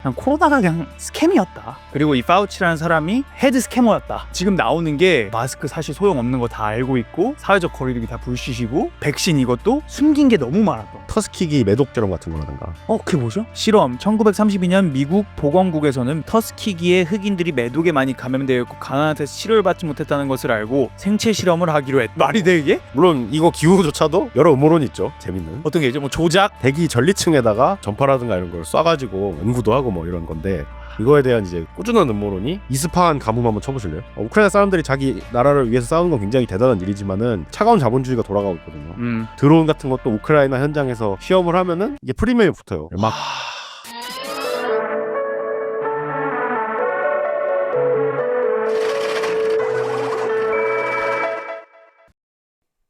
그냥 코로나가 그냥 스캠이었다. 그리고 이 파우치라는 사람이 헤드 스캐머였다. 지금 나오는 게 마스크 사실 소용없는 거 다 알고 있고 사회적 거리두기 다 불시시고 백신 이것도 숨긴 게 너무 많았던. 터스키기 매독제럼 같은 거라든가. 그게 뭐죠? 실험 1932년 미국 보건국에서는 터스키기에 흑인들이 매독에 많이 감염되었고 가난한테서 치료를 받지 못했다는 것을 알고 생체 실험을 하기로 했다. 말이 돼 이게? 물론 이거 기후조차도 여러 음모론이 있죠. 재밌는. 어떤 게 있죠? 뭐 조작? 대기 전리층에다가 전파라든가 이런 걸 쏴가지고 연구도 하고 뭐 이런 건데, 이거에 대한 이제 꾸준한 음모론이 이스파한 가뭄 한번 쳐보실래요? 우크라이나 사람들이 자기 나라를 위해서 싸우는 건 굉장히 대단한 일이지만은 차가운 자본주의가 돌아가고 있거든요. 드론 같은 것도 우크라이나 현장에서 시험을 하면은 이게 프리미엄이 붙어요. 막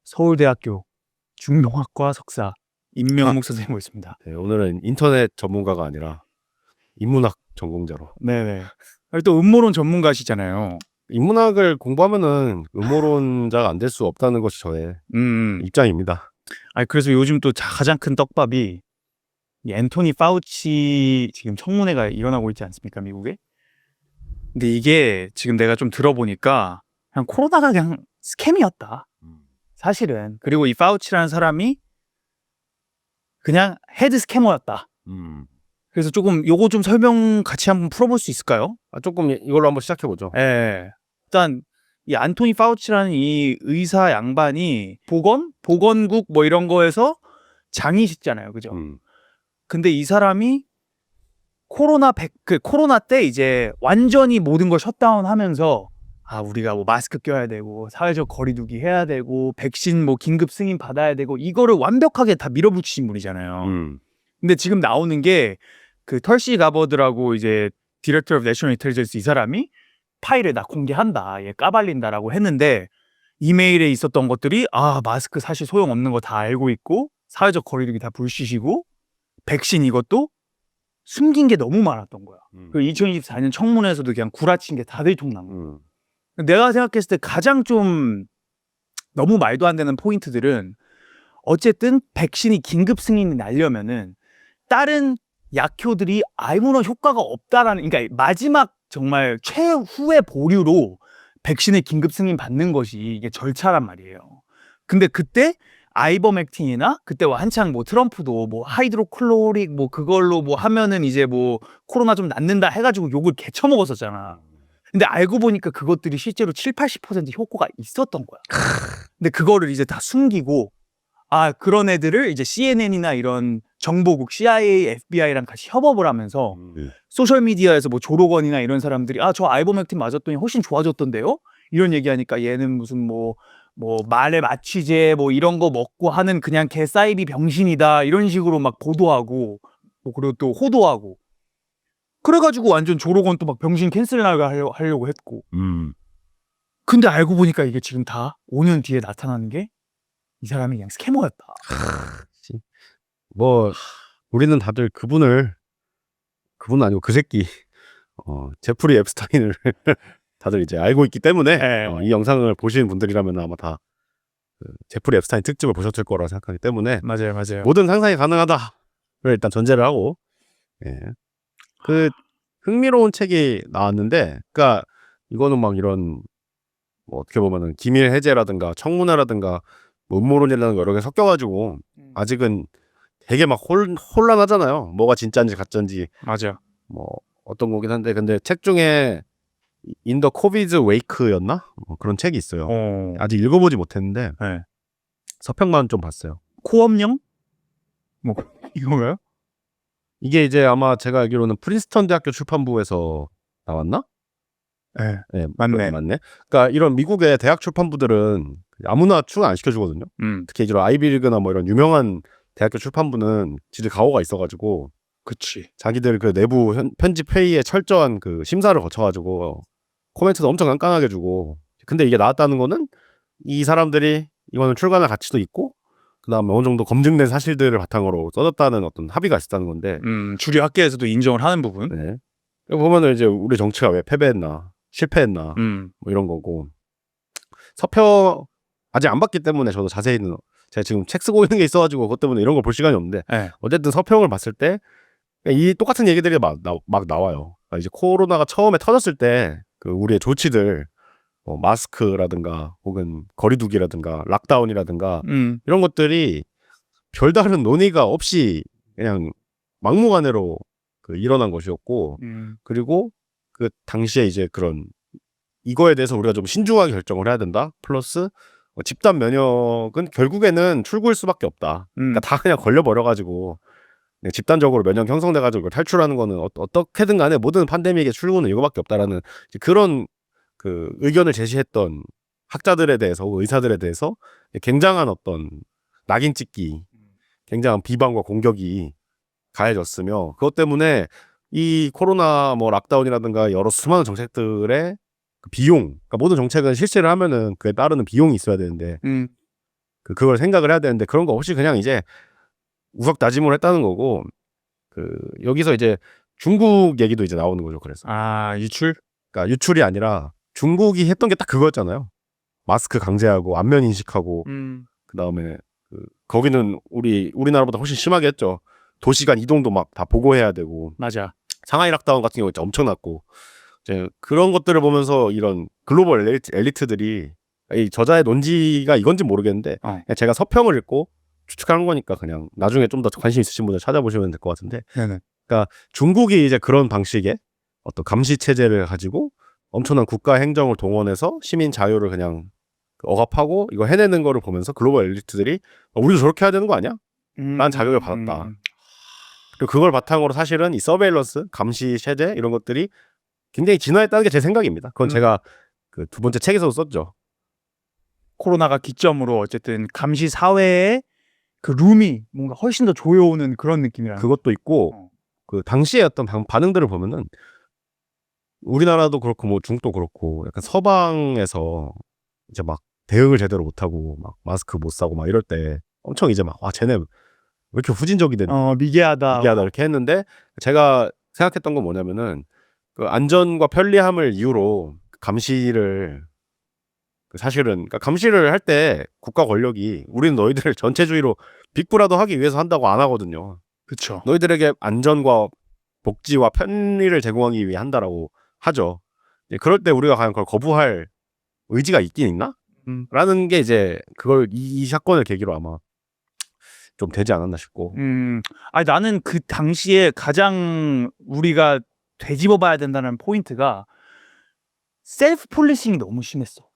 서울대학교 중동학과 석사 임명묵 선생님 모셨습니다. 네, 오늘은 인터넷 전문가가 아니라 인문학 전공자로. 네네. 또 음모론 전문가시잖아요. 인문학을 공부하면은 음모론자가 안 될 수 없다는 것이 저의 입장입니다. 그래서 요즘 또 가장 큰 떡밥이 이 앤토니 파우치 지금 청문회가 일어나고 있지 않습니까, 미국에? 근데 이게 지금 내가 좀 들어보니까 그냥 코로나가 그냥 스캠이었다. 사실은. 그리고 이 파우치라는 사람이 그냥 헤드 스캐머였다. 그래서 조금 요거 좀 설명 같이 한번 풀어볼 수 있을까요? 조금 이걸로 한번 시작해보죠. 예. 일단 이 안토니 파우치라는 이 의사 양반이 보건국 뭐 이런 거에서 장이시잖아요, 그죠? 근데 이 사람이 코로나 때 이제 완전히 모든 걸 셧다운하면서 우리가 뭐 마스크 껴야 되고 사회적 거리두기 해야 되고 백신 뭐 긴급 승인 받아야 되고 이거를 완벽하게 다 밀어붙이신 분이잖아요. 근데 지금 나오는 게 그 털시 가버드라고 이제 디렉터 오브 내셔널 인텔리전스 이 사람이 파일을 다 공개한다. 얘 까발린다라고 했는데 이메일에 있었던 것들이 마스크 사실 소용없는 거 다 알고 있고 사회적 거리두기 다 불시시고 백신 이것도 숨긴 게 너무 많았던 거야. 그 2024년 청문회에서도 그냥 구라친 게 다 들통난 거야. 내가 생각했을 때 가장 좀 너무 말도 안 되는 포인트들은 어쨌든 백신이 긴급 승인이 나려면은 다른 약효들이 아무런 효과가 없다라는, 그러니까 마지막 정말 최후의 보류로 백신을 긴급 승인 받는 것이 이게 절차란 말이에요. 근데 그때 아이버맥틴이나 그때 한창 뭐 트럼프도 뭐 하이드로클로릭 뭐 그걸로 뭐 하면은 이제 뭐 코로나 좀 낫는다 해가지고 욕을 개쳐먹었었잖아. 근데 알고 보니까 그것들이 실제로 70-80% 효과가 있었던 거야. 근데 그거를 이제 다 숨기고 그런 애들을 이제 CNN이나 이런 정보국, CIA, FBI랑 같이 협업을 하면서 소셜미디어에서 뭐 조로건이나 이런 사람들이 저 아이버맥틴 맞았더니 훨씬 좋아졌던데요? 이런 얘기하니까 얘는 무슨 뭐 말에 마취제 뭐 이런 거 먹고 하는 그냥 개사이비 병신이다 이런 식으로 막 보도하고 뭐 그리고 또 호도하고 그래가지고 완전 조로건 또 막 병신 캔슬 하려고 했고 근데 알고 보니까 이게 지금 다 5년 뒤에 나타나는 게 이 사람이 그냥 스캐머였다. 뭐 우리는 다들 그분은 아니고 그 새끼 제프리 앱스타인을 다들 이제 알고 있기 때문에 이 영상을 보시는 분들이라면 아마 다 제프리 앱스타인 특집을 보셨을 거라 생각하기 때문에 맞아요. 모든 상상이 가능하다를 일단 전제를 하고 그 흥미로운 책이 나왔는데, 그러니까 이거는 막 이런 뭐 어떻게 보면은 기밀 해제라든가 청문회라든가 뭐 음모론이라는 거 여러 개 섞여가지고 아직은 되게 막 혼란하잖아요. 뭐가 진짜인지 가짜인지. 맞아. 뭐 어떤 거긴 한데, 근데 책 중에 In the COVID Wake였나? 뭐 그런 책이 있어요. 아직 읽어보지 못했는데 서평만 좀 봤어요. 코업령? 뭐 이건가요? 이게 이제 아마 제가 알기로는 프린스턴 대학교 출판부에서 나왔나? 네, 맞네. 그러니까 이런 미국의 대학 출판부들은 아무나 출간 안 시켜주거든요. 특히 이런 아이비리그나 뭐 이런 유명한 대학교 출판부는 지들 가오가 있어가지고, 그치. 자기들 그 내부 편집 회의에 철저한 그 심사를 거쳐가지고 코멘트도 엄청 깐깐하게 주고. 근데 이게 나왔다는 거는 이 사람들이 이거는 출간할 가치도 있고, 그 다음에 어느 정도 검증된 사실들을 바탕으로 써졌다는 어떤 합의가 있었다는 건데. 주류 학계에서도 인정을 하는 부분. 네. 보면은 이제 우리 정치가 왜 패배했나, 실패했나, 뭐 이런 거고. 서평 아직 안 봤기 때문에 저도 자세히는, 제가 지금 책 쓰고 있는 게 있어가지고 그것 때문에 이런 걸 볼 시간이 없는데 어쨌든 서평을 봤을 때 이 똑같은 얘기들이 막 나와요. 그러니까 이제 코로나가 처음에 터졌을 때 그 우리의 조치들 뭐 마스크라든가 혹은 거리두기라든가 락다운이라든가 이런 것들이 별다른 논의가 없이 그냥 막무가내로 그 일어난 것이었고 그리고 그 당시에 이제 그런 이거에 대해서 우리가 좀 신중하게 결정을 해야 된다. 플러스 집단 면역은 결국에는 출구일 수밖에 없다. 그러니까 다 그냥 걸려버려가지고 집단적으로 면역 형성돼가지고 탈출하는 거는 어떻게든 간에 모든 팬데믹의 출구는 이거밖에 없다라는 그런 그 의견을 제시했던 학자들에 대해서 의사들에 대해서 굉장한 어떤 낙인 찍기, 굉장한 비방과 공격이 가해졌으며 그것 때문에 이 코로나 뭐 락다운이라든가 여러 수많은 정책들의 그 비용, 그러니까 모든 정책은 실시를 하면은 그에 따르는 비용이 있어야 되는데 그걸 생각을 해야 되는데 그런 거 없이 그냥 이제 우석다짐을 했다는 거고 그 여기서 이제 중국 얘기도 이제 나오는 거죠. 그래서 유출? 그러니까 유출이 아니라 중국이 했던 게 딱 그거였잖아요. 마스크 강제하고 안면 인식하고 그다음에 거기는 우리나라보다 훨씬 심하게 했죠. 도시간 이동도 막 다 보고해야 되고. 맞아. 상하이 락다운 같은 경우 진짜 엄청났고. 이제 그런 것들을 보면서 이런 글로벌 엘리트들이 이 저자의 논지가 이건지 모르겠는데 그냥 제가 서평을 읽고 추측하는 거니까 그냥 나중에 좀 더 관심 있으신 분들 찾아보시면 될 것 같은데. 네네. 그러니까 중국이 이제 그런 방식의 어떤 감시 체제를 가지고 엄청난 국가 행정을 동원해서 시민 자유를 그냥 억압하고 이거 해내는 거를 보면서 글로벌 엘리트들이 우리도 저렇게 해야 되는 거 아니야? 라는 자극을 받았다. 그리고 그걸 바탕으로 사실은 이 서베일런스, 감시 체제 이런 것들이 굉장히 진화했다는 게 제 생각입니다. 그건 제가 그 두 번째 책에서도 썼죠. 코로나가 기점으로 어쨌든 감시 사회의 그 룸이 뭔가 훨씬 더 조여오는 그런 느낌이라. 그것도 있고 그 당시의 어떤 반응들을 보면은 우리나라도 그렇고 뭐 중국도 그렇고 약간 서방에서 이제 막 대응을 제대로 못하고 막 마스크 못 사고 막 이럴 때 엄청 이제 막 쟤네 왜 이렇게 후진적이든 미개하다 이렇게 했는데 제가 생각했던 건 뭐냐면은 그 안전과 편리함을 이유로 감시를 사실은 그러니까 감시를 할 때 국가 권력이 우리는 너희들을 전체주의로 빅브라더 하기 위해서 한다고 안 하거든요. 그렇죠. 너희들에게 안전과 복지와 편리를 제공하기 위해 한다라고 하죠. 그럴 때 우리가 과연 그걸 거부할 의지가 있긴 있나? 라는 게 이제 그걸 이 사건을 계기로 아마 좀 되지 않았나 싶고. 나는 그 당시에 가장 우리가 되짚어봐야 된다는 포인트가 셀프 폴리싱이 너무 심했어.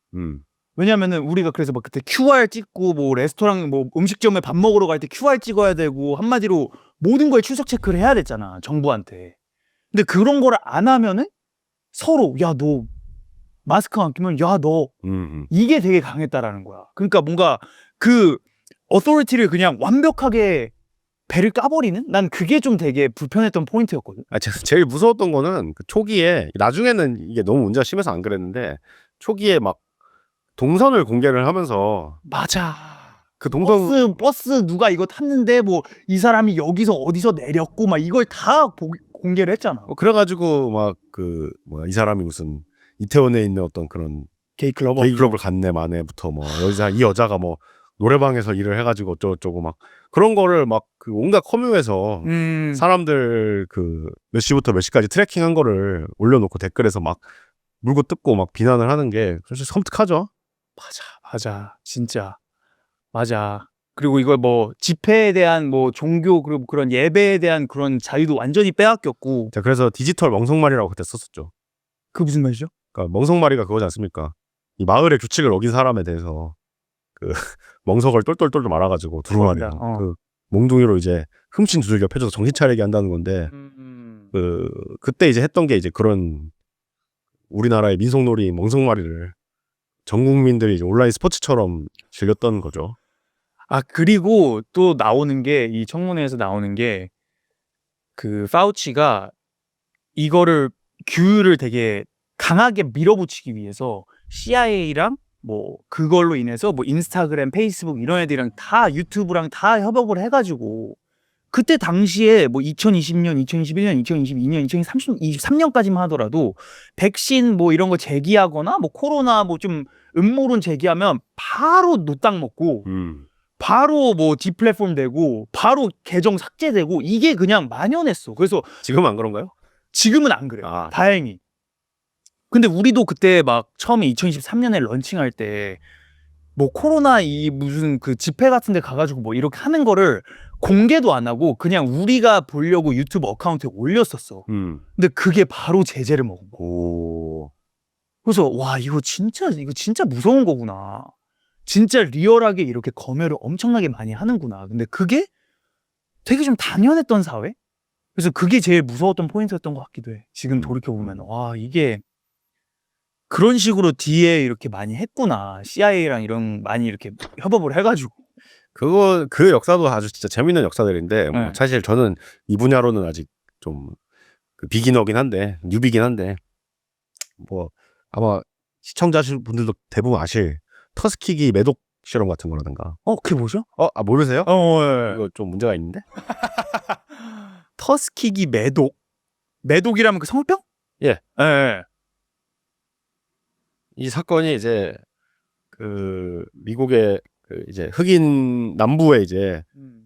왜냐면은 우리가 그래서 막 그때 QR 찍고 뭐 레스토랑 뭐 음식점에 밥 먹으러 갈 때 QR 찍어야 되고 한마디로 모든 거에 출석 체크를 해야 됐잖아, 정부한테. 근데 그런 거를 안 하면은 서로 야 너 마스크 안 끼면 야 너 이게 되게 강했다라는 거야. 그러니까 뭔가 그 어소리티를 그냥 완벽하게 배를 까버리는? 난 그게 좀 되게 불편했던 포인트였거든. 제일 무서웠던 거는 그 초기에 나중에는 이게 너무 문제가 심해서 안 그랬는데 초기에 막 동선을 공개를 하면서 맞아. 그 동선 버스 누가 이거 탔는데 뭐 이 사람이 여기서 어디서 내렸고 막 이걸 다 공개를 했잖아. 그래가지고 막 그 뭐야 이 사람이 무슨 이태원에 있는 어떤 그런 게이클럽을 갔네 마네부터 뭐 여기서 이 여자가 뭐 노래방에서 일을 해가지고 어쩌고저쩌고 막 그런 거를 막 그 온갖 커뮤에서 사람들 그 몇 시부터 몇 시까지 트래킹한 거를 올려놓고 댓글에서 막 물고 뜯고 막 비난을 하는 게 사실 섬뜩하죠. 맞아 진짜 맞아. 그리고 이걸 뭐 집회에 대한 뭐 종교 그리고 그런 예배에 대한 그런 자유도 완전히 빼앗겼고. 자, 그래서 디지털 멍석마리라고 그때 썼었죠. 그 무슨 말이죠? 그러니까 멍석마리가 그거지 않습니까? 이 마을의 규칙을 어긴 사람에 대해서 그 멍석을 똘똘똘 말아가지고 두루마리로 그 몽둥이로 이제 흠씬 두들겨 펴줘서 정신 차리게 한다는 건데 그때 이제 했던 게 이제 그런 우리나라의 민속놀이 멍석마리를 전 국민들이 이제 온라인 스포츠처럼 즐겼던 거죠. 그리고 또 나오는 게 이 청문회에서 나오는 게 그 파우치가 이거를 규율을 되게 강하게 밀어붙이기 위해서 CIA랑 뭐 그걸로 인해서 뭐 인스타그램, 페이스북 이런 애들이랑 다 유튜브랑 다 협업을 해가지고 그때 당시에 뭐 2020년, 2021년, 2022년, 2023년까지만 하더라도 백신 뭐 이런 거 제기하거나 뭐 코로나 뭐 좀 음모론 제기하면 바로 노딱 먹고 바로 뭐 디플랫폼 되고 바로 계정 삭제되고 이게 그냥 만연했어. 그래서 지금 안 그런가요? 지금은 안 그래요. 아. 다행히. 근데 우리도 그때 막 처음에 2023년에 런칭할 때 뭐 코로나 이 무슨 그 집회 같은 데 가가지고 뭐 이렇게 하는 거를 공개도 안 하고 그냥 우리가 보려고 유튜브 어카운트에 올렸었어. 근데 그게 바로 제재를 먹은 거야. 오. 그래서 와 이거 진짜 무서운 거구나. 진짜 리얼하게 이렇게 검열을 엄청나게 많이 하는구나. 근데 그게 되게 좀 당연했던 사회? 그래서 그게 제일 무서웠던 포인트였던 것 같기도 해. 지금 돌이켜보면 와 이게 그런 식으로 뒤에 이렇게 많이 했구나. CIA랑 이런 많이 이렇게 협업을 해가지고. 그 역사도 아주 진짜 재밌는 역사들인데 뭐 네. 사실 저는 이 분야로는 아직 좀 그 비기너긴 한데 뉴비긴 한데 뭐 아마 시청자분들도 대부분 아실 터스키기 매독 실험 같은 거라든가. 그게 뭐죠? 모르세요? 예. 이거 좀 문제가 있는데? 터스키기 매독. 매독이라면 그 성병? 예. 예. 이 사건이 이제 그 미국의 그 이제 흑인 남부에 이제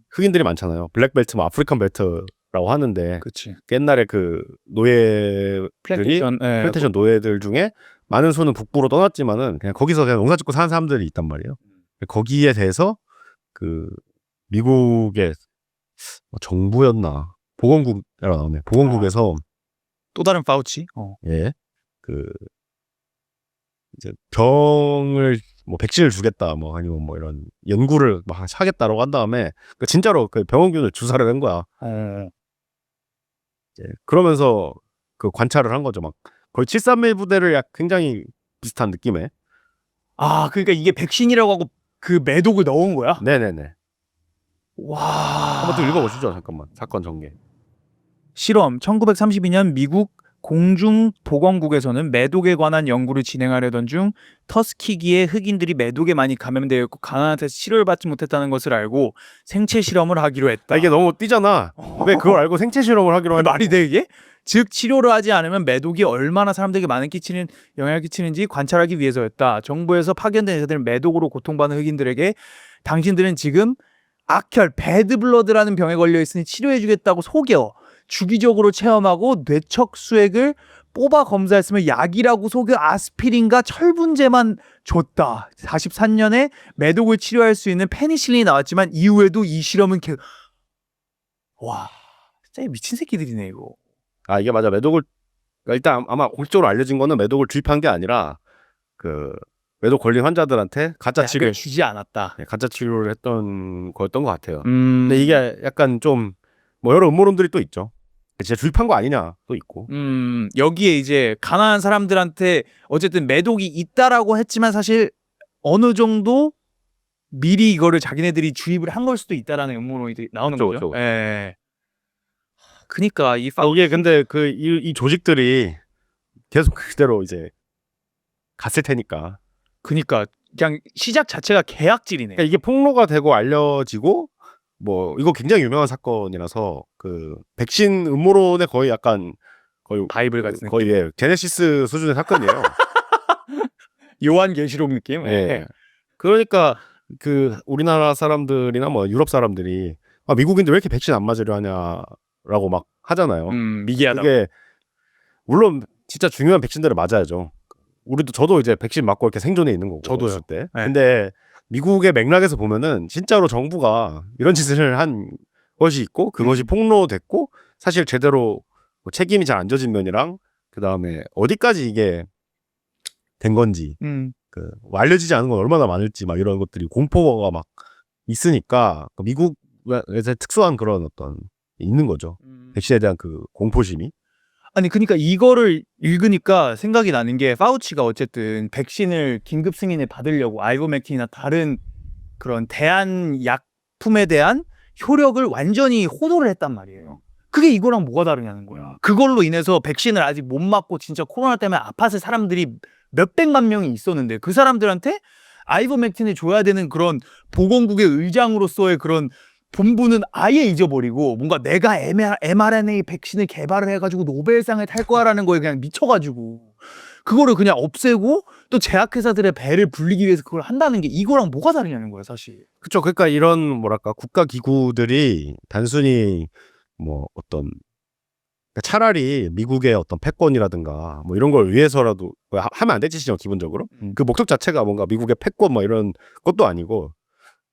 흑인들이 많잖아요. 블랙벨트, 뭐 아프리칸 벨트라고 하는데 그치. 옛날에 그 노예들이 플랜테이션 노예들 중에 많은 수는 북부로 떠났지만은 그냥 거기서 그냥 농사짓고 사는 사람들이 있단 말이에요. 거기에 대해서 그 미국의 정부였나 보건국이라 나오네. 보건국에서 또 다른 파우치? 예, 그 이제 병을 뭐 백신을 주겠다 뭐 아니면 뭐 이런 연구를 막 하겠다라고 한 다음에 진짜로 그 병원균을 주사를 한 거야. 이제 그러면서 그 관찰을 한 거죠. 막 거의 731 부대를 굉장히 비슷한 느낌의. 그러니까 이게 백신이라고 하고 그 매독을 넣은 거야? 네네네. 와. 한번 또 읽어보시죠. 잠깐만. 사건 전개. 실험 1932년 미국 공중보건국에서는 매독에 관한 연구를 진행하려던 중 터스키기의 흑인들이 매독에 많이 감염되어 있고 가난한테서 치료를 받지 못했다는 것을 알고 생체 실험을 하기로 했다. 이게 너무 띄잖아. 왜 그걸 알고 생체 실험을 하기로 했나? 말이 돼 이게? 즉 치료를 하지 않으면 매독이 얼마나 사람들에게 많은 영향을 끼치는지 관찰하기 위해서였다. 정부에서 파견된 의사들은 매독으로 고통받는 흑인들에게 당신들은 지금 악혈, 배드블러드라는 병에 걸려 있으니 치료해주겠다고 속여 주기적으로 체험하고 뇌척 수액을 뽑아 검사했으면 약이라고 속여 아스피린과 철분제만 줬다. 43년에 매독을 치료할 수 있는 페니실린이 나왔지만 이후에도 이 실험은 와 진짜 미친 새끼들이네 이거. 이게 맞아. 매독을 일단 아마 공식적으로 알려진 거는 매독을 주입한 게 아니라 그 매독 걸린 환자들한테 가짜 치료를 주지 않았다. 네, 가짜 치료를 했던 거였던 것 같아요. 근데 이게 약간 좀 뭐 여러 음모론들이 또 있죠. 진짜 주입한 거 아니냐 또 있고. 여기에 이제 가난한 사람들한테 어쨌든 매독이 있다라고 했지만 사실 어느 정도 미리 이거를 자기네들이 주입을 한 걸 수도 있다라는 음모론이 나오는 거죠. 예. 그니까 이게 근데 이 조직들이 계속 그대로 이제 갔을 테니까. 그니까 그냥 시작 자체가 계약질이네. 그러니까 이게 폭로가 되고 알려지고 뭐 이거 굉장히 유명한 사건이라서 그 백신 음모론의 거의 약간 거의 바이블 같은 거의 예, 제네시스 수준의 사건이에요. 요한 계시록 느낌. 예. 그러니까 그 우리나라 사람들이나 뭐 유럽 사람들이 미국인들 왜 이렇게 백신 안 맞으려 하냐라고 막 하잖아요. 미개하다. 그게 물론 진짜 중요한 백신들을 맞아야죠. 저도 이제 백신 맞고 이렇게 생존해 있는 거고. 저도요. 때. 네. 근데 미국의 맥락에서 보면은 진짜로 정부가 이런 짓을 한 것이 있고 그것이 폭로됐고 사실 제대로 뭐 책임이 잘 안 져진 면이랑 그 다음에 어디까지 이게 된 건지 뭐 알려지지 않은 건 얼마나 많을지 막 이런 것들이 공포가 막 있으니까 미국에서 특수한 그런 어떤 있는 거죠. 백신에 대한 그 공포심이. 아니 그러니까 이거를 읽으니까 생각이 나는 게 파우치가 어쨌든 백신을 긴급 승인을 받으려고 아이버맥틴이나 다른 그런 대안 약품에 대한 효력을 완전히 호도를 했단 말이에요. 그게 이거랑 뭐가 다르냐는 거야. 그걸로 인해서 백신을 아직 못 맞고 진짜 코로나 때문에 아팠을 사람들이 몇백만 명이 있었는데 그 사람들한테 아이버맥틴을 줘야 되는 그런 보건국의 의장으로서의 그런 본부는 아예 잊어버리고 뭔가 내가 mRNA 백신을 개발을 해가지고 노벨상을 탈 거야라는 거에 그냥 미쳐가지고 그거를 그냥 없애고 또 제약회사들의 배를 불리기 위해서 그걸 한다는 게 이거랑 뭐가 다르냐는 거야 사실. 그렇죠. 그러니까 이런 뭐랄까 국가 기구들이 단순히 뭐 어떤 그러니까 차라리 미국의 어떤 패권이라든가 뭐 이런 걸 위해서라도 하면 안 되지 기본적으로. 그 목적 자체가 뭔가 미국의 패권 뭐 이런 것도 아니고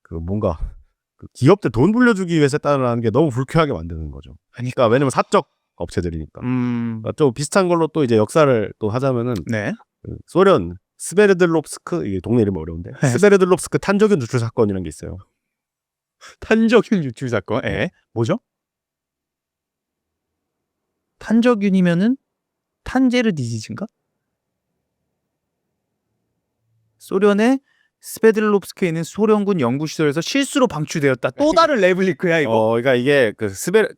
그 뭔가 그 기업들 돈 불려주기 위해서 했다는 게 너무 불쾌하게 만드는 거죠. 그러니까 왜냐면 사적 업체들이니까. 그러니까 좀 비슷한 걸로 또 이제 역사를 또 하자면은 네. 그 소련 스베르들롭스크 이게 동네 이름이 어려운데 네. 스베르들롭스크 탄저균 누출 사건이라는 게 있어요. 탄저균 유출 사건. 예. 뭐죠? 탄저균이면은 탄제르 디지즈인가? 소련의 스베들롭스크에 있는 소련군 연구시설에서 실수로 방출되었다. 또 다른 레블리크야 이거. 그러니까 이게 그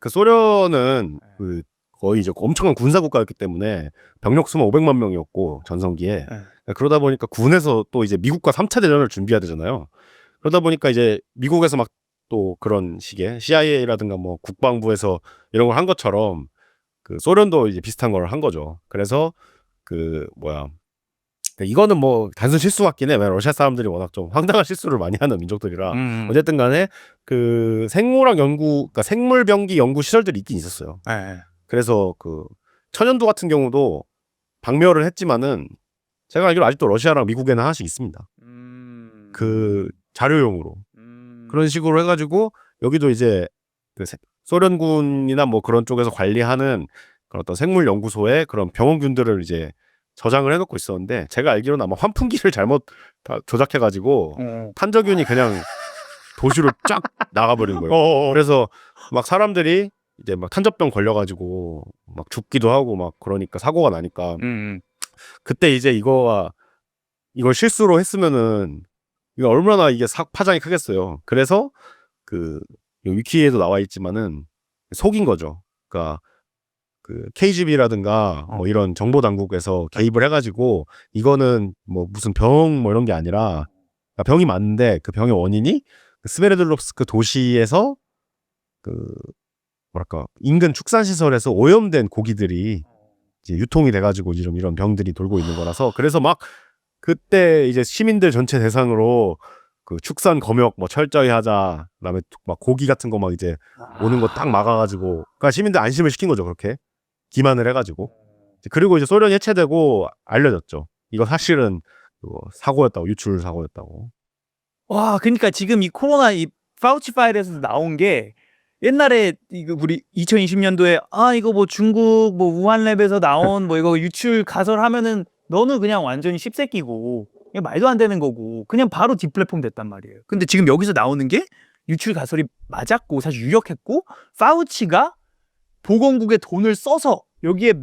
소련은 그 거의 이제 엄청난 군사 국가였기 때문에 병력 수만 500만 명이었고 전성기에 그러다 보니까 군에서 또 이제 미국과 3차 대전을 준비해야 되잖아요. 그러다 보니까 이제 미국에서 막 또 그런 식의 CIA라든가 뭐 국방부에서 이런 걸 한 것처럼 그 소련도 이제 비슷한 걸 한 거죠. 그래서 그 뭐야 이거는 뭐 단순 실수 같긴 해. 왜냐면 러시아 사람들이 워낙 좀 황당한 실수를 많이 하는 민족들이라. 어쨌든 간에 그 생물학 연구, 그러니까 생물병기 연구 시설들이 있긴 있었어요. 네. 그래서 그 천연두 같은 경우도 박멸을 했지만은 제가 알기로 아직도 러시아랑 미국에는 하나씩 있습니다. 그 자료용으로. 그런 식으로 해가지고 여기도 이제 그 소련군이나 뭐 그런 쪽에서 관리하는 그런 어떤 생물 연구소에 그런 병원균들을 이제 저장을 해놓고 있었는데 제가 알기로는 아마 환풍기를 잘못 조작해가지고 탄저균이 그냥 도시로 쫙 나가버린 거예요. 그래서 막 사람들이 이제 막 탄저병 걸려가지고 막 죽기도 하고 막 그러니까 사고가 나니까 그때 이제 이걸 실수로 했으면은 이거 얼마나 이게 파장이 크겠어요. 그래서 그 위키에도 나와 있지만은 속인 거죠. 그러니까 그 KGB라든가 뭐 이런 정보 당국에서 개입을 해가지고 이거는 뭐 무슨 병 뭐 이런 게 아니라 그러니까 병이 맞는데 그 병의 원인이 그 스베르들롭스크 도시에서 그 뭐랄까 인근 축산시설에서 오염된 고기들이 이제 유통이 돼가지고 지금 이런 병들이 돌고 있는 거라서 그래서 막 그때 이제 시민들 전체 대상으로 그 축산 검역 뭐 철저히 하자 그다음에 막 고기 같은 거 막 이제 오는 거 딱 막아가지고 그러니까 시민들 안심을 시킨 거죠. 그렇게 기만을 해가지고 그리고 이제 소련이 해체되고 알려졌죠. 이거 사실은 사고였다고 유출 사고였다고. 와, 그러니까 지금 이 코로나 이 파우치 파일에서 나온 게 옛날에 이거 우리 2020년도에 이거 뭐 중국 뭐 우한랩에서 나온 뭐 이거 유출 가설하면은 너는 그냥 완전히 씹새끼고 이게 말도 안 되는 거고 그냥 바로 디플랫폼 됐단 말이에요. 근데 지금 여기서 나오는 게 유출 가설이 맞았고 사실 유력했고 파우치가 보건국에 돈을 써서 여기에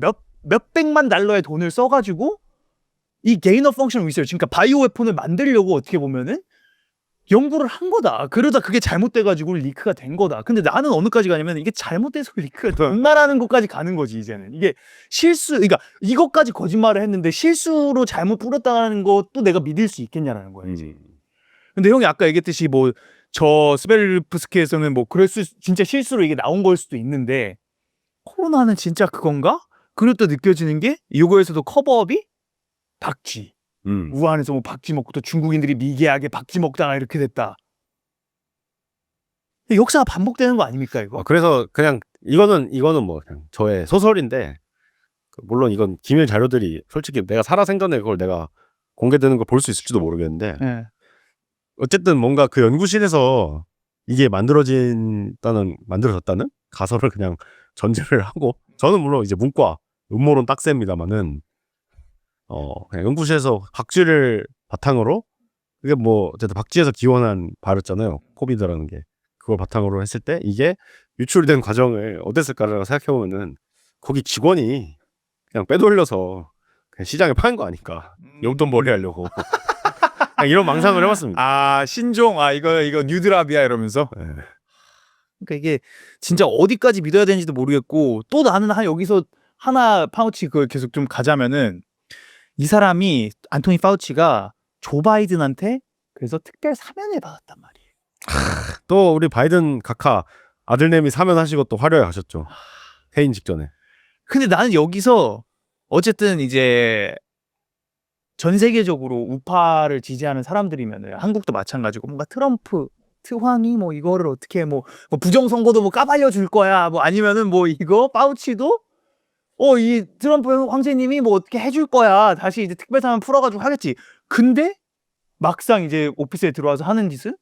몇백만 달러의 돈을 써가지고 이 게인 오브 펑션 리서치 그러니까 바이오 웨폰을 만들려고 어떻게 보면은 연구를 한 거다. 그러다 그게 잘못돼가지고 리크가 된 거다. 근데 나는 어느까지 가냐면 이게 잘못돼서 리크가 된다라는 것까지 가는 거지 이제는. 이게 실수, 그러니까 이것까지 거짓말을 했는데 실수로 잘못 뿌렸다는 것도 내가 믿을 수 있겠냐라는 거야 이제. 근데 형이 아까 얘기했듯이 뭐 저 스베르프스크에서는 뭐 진짜 실수로 이게 나온 걸 수도 있는데 코로나는 진짜 그건가? 그리고 또 느껴지는 게 이거에서도 커버업이 박쥐. 우한에서 뭐 박쥐 먹고 또 중국인들이 미개하게 박쥐 먹다가 이렇게 됐다. 역사가 반복되는 거 아닙니까 이거? 그래서 그냥 이거는 뭐 그냥 저의 소설인데 물론 이건 기밀 자료들이 솔직히 내가 살아생전에 그걸 내가 공개되는 걸 볼 수 있을지도 모르겠는데 네. 어쨌든 뭔가 그 연구실에서 이게 만들어졌다는 가설을 그냥 전제를 하고 저는 물론 이제 문과 음모론 딱셉니다만은 그냥 연구실에서 박쥐를 바탕으로 그게 뭐 어쨌든 박쥐에서 기원한 바였잖아요. 코비드라는 게 그걸 바탕으로 했을 때 이게 유출된 과정을 어땠을까라고 생각해보면은 거기 직원이 그냥 빼돌려서 그냥 시장에 파는 거 아닐까 용돈 벌이 하려고 그냥 이런 망상을 해봤습니다. 신종 이거 뉴드랍이야 이러면서. 네. 그러니까 이게 진짜 어디까지 믿어야 되는지도 모르겠고 또 나는 여기서 하나 파우치 그걸 계속 좀 가자면은 이 사람이 안토니 파우치가 조 바이든한테 그래서 특별 사면을 받았단 말이에요. 또 우리 바이든 각하 아들내미 사면하시고 또 화려해 가셨죠. 퇴임 직전에. 근데 나는 여기서 어쨌든 이제 전 세계적으로 우파를 지지하는 사람들이면 한국도 마찬가지고 뭔가 트럼프 트황이 뭐 이거를 어떻게 뭐 부정선거도 뭐 까발려 줄 거야 뭐 아니면은 뭐 이거 파우치도 이 트럼프 황제님이 뭐 어떻게 해줄 거야 다시 이제 특별사면 풀어가지고 하겠지. 근데 막상 이제 오피스에 들어와서 하는 짓은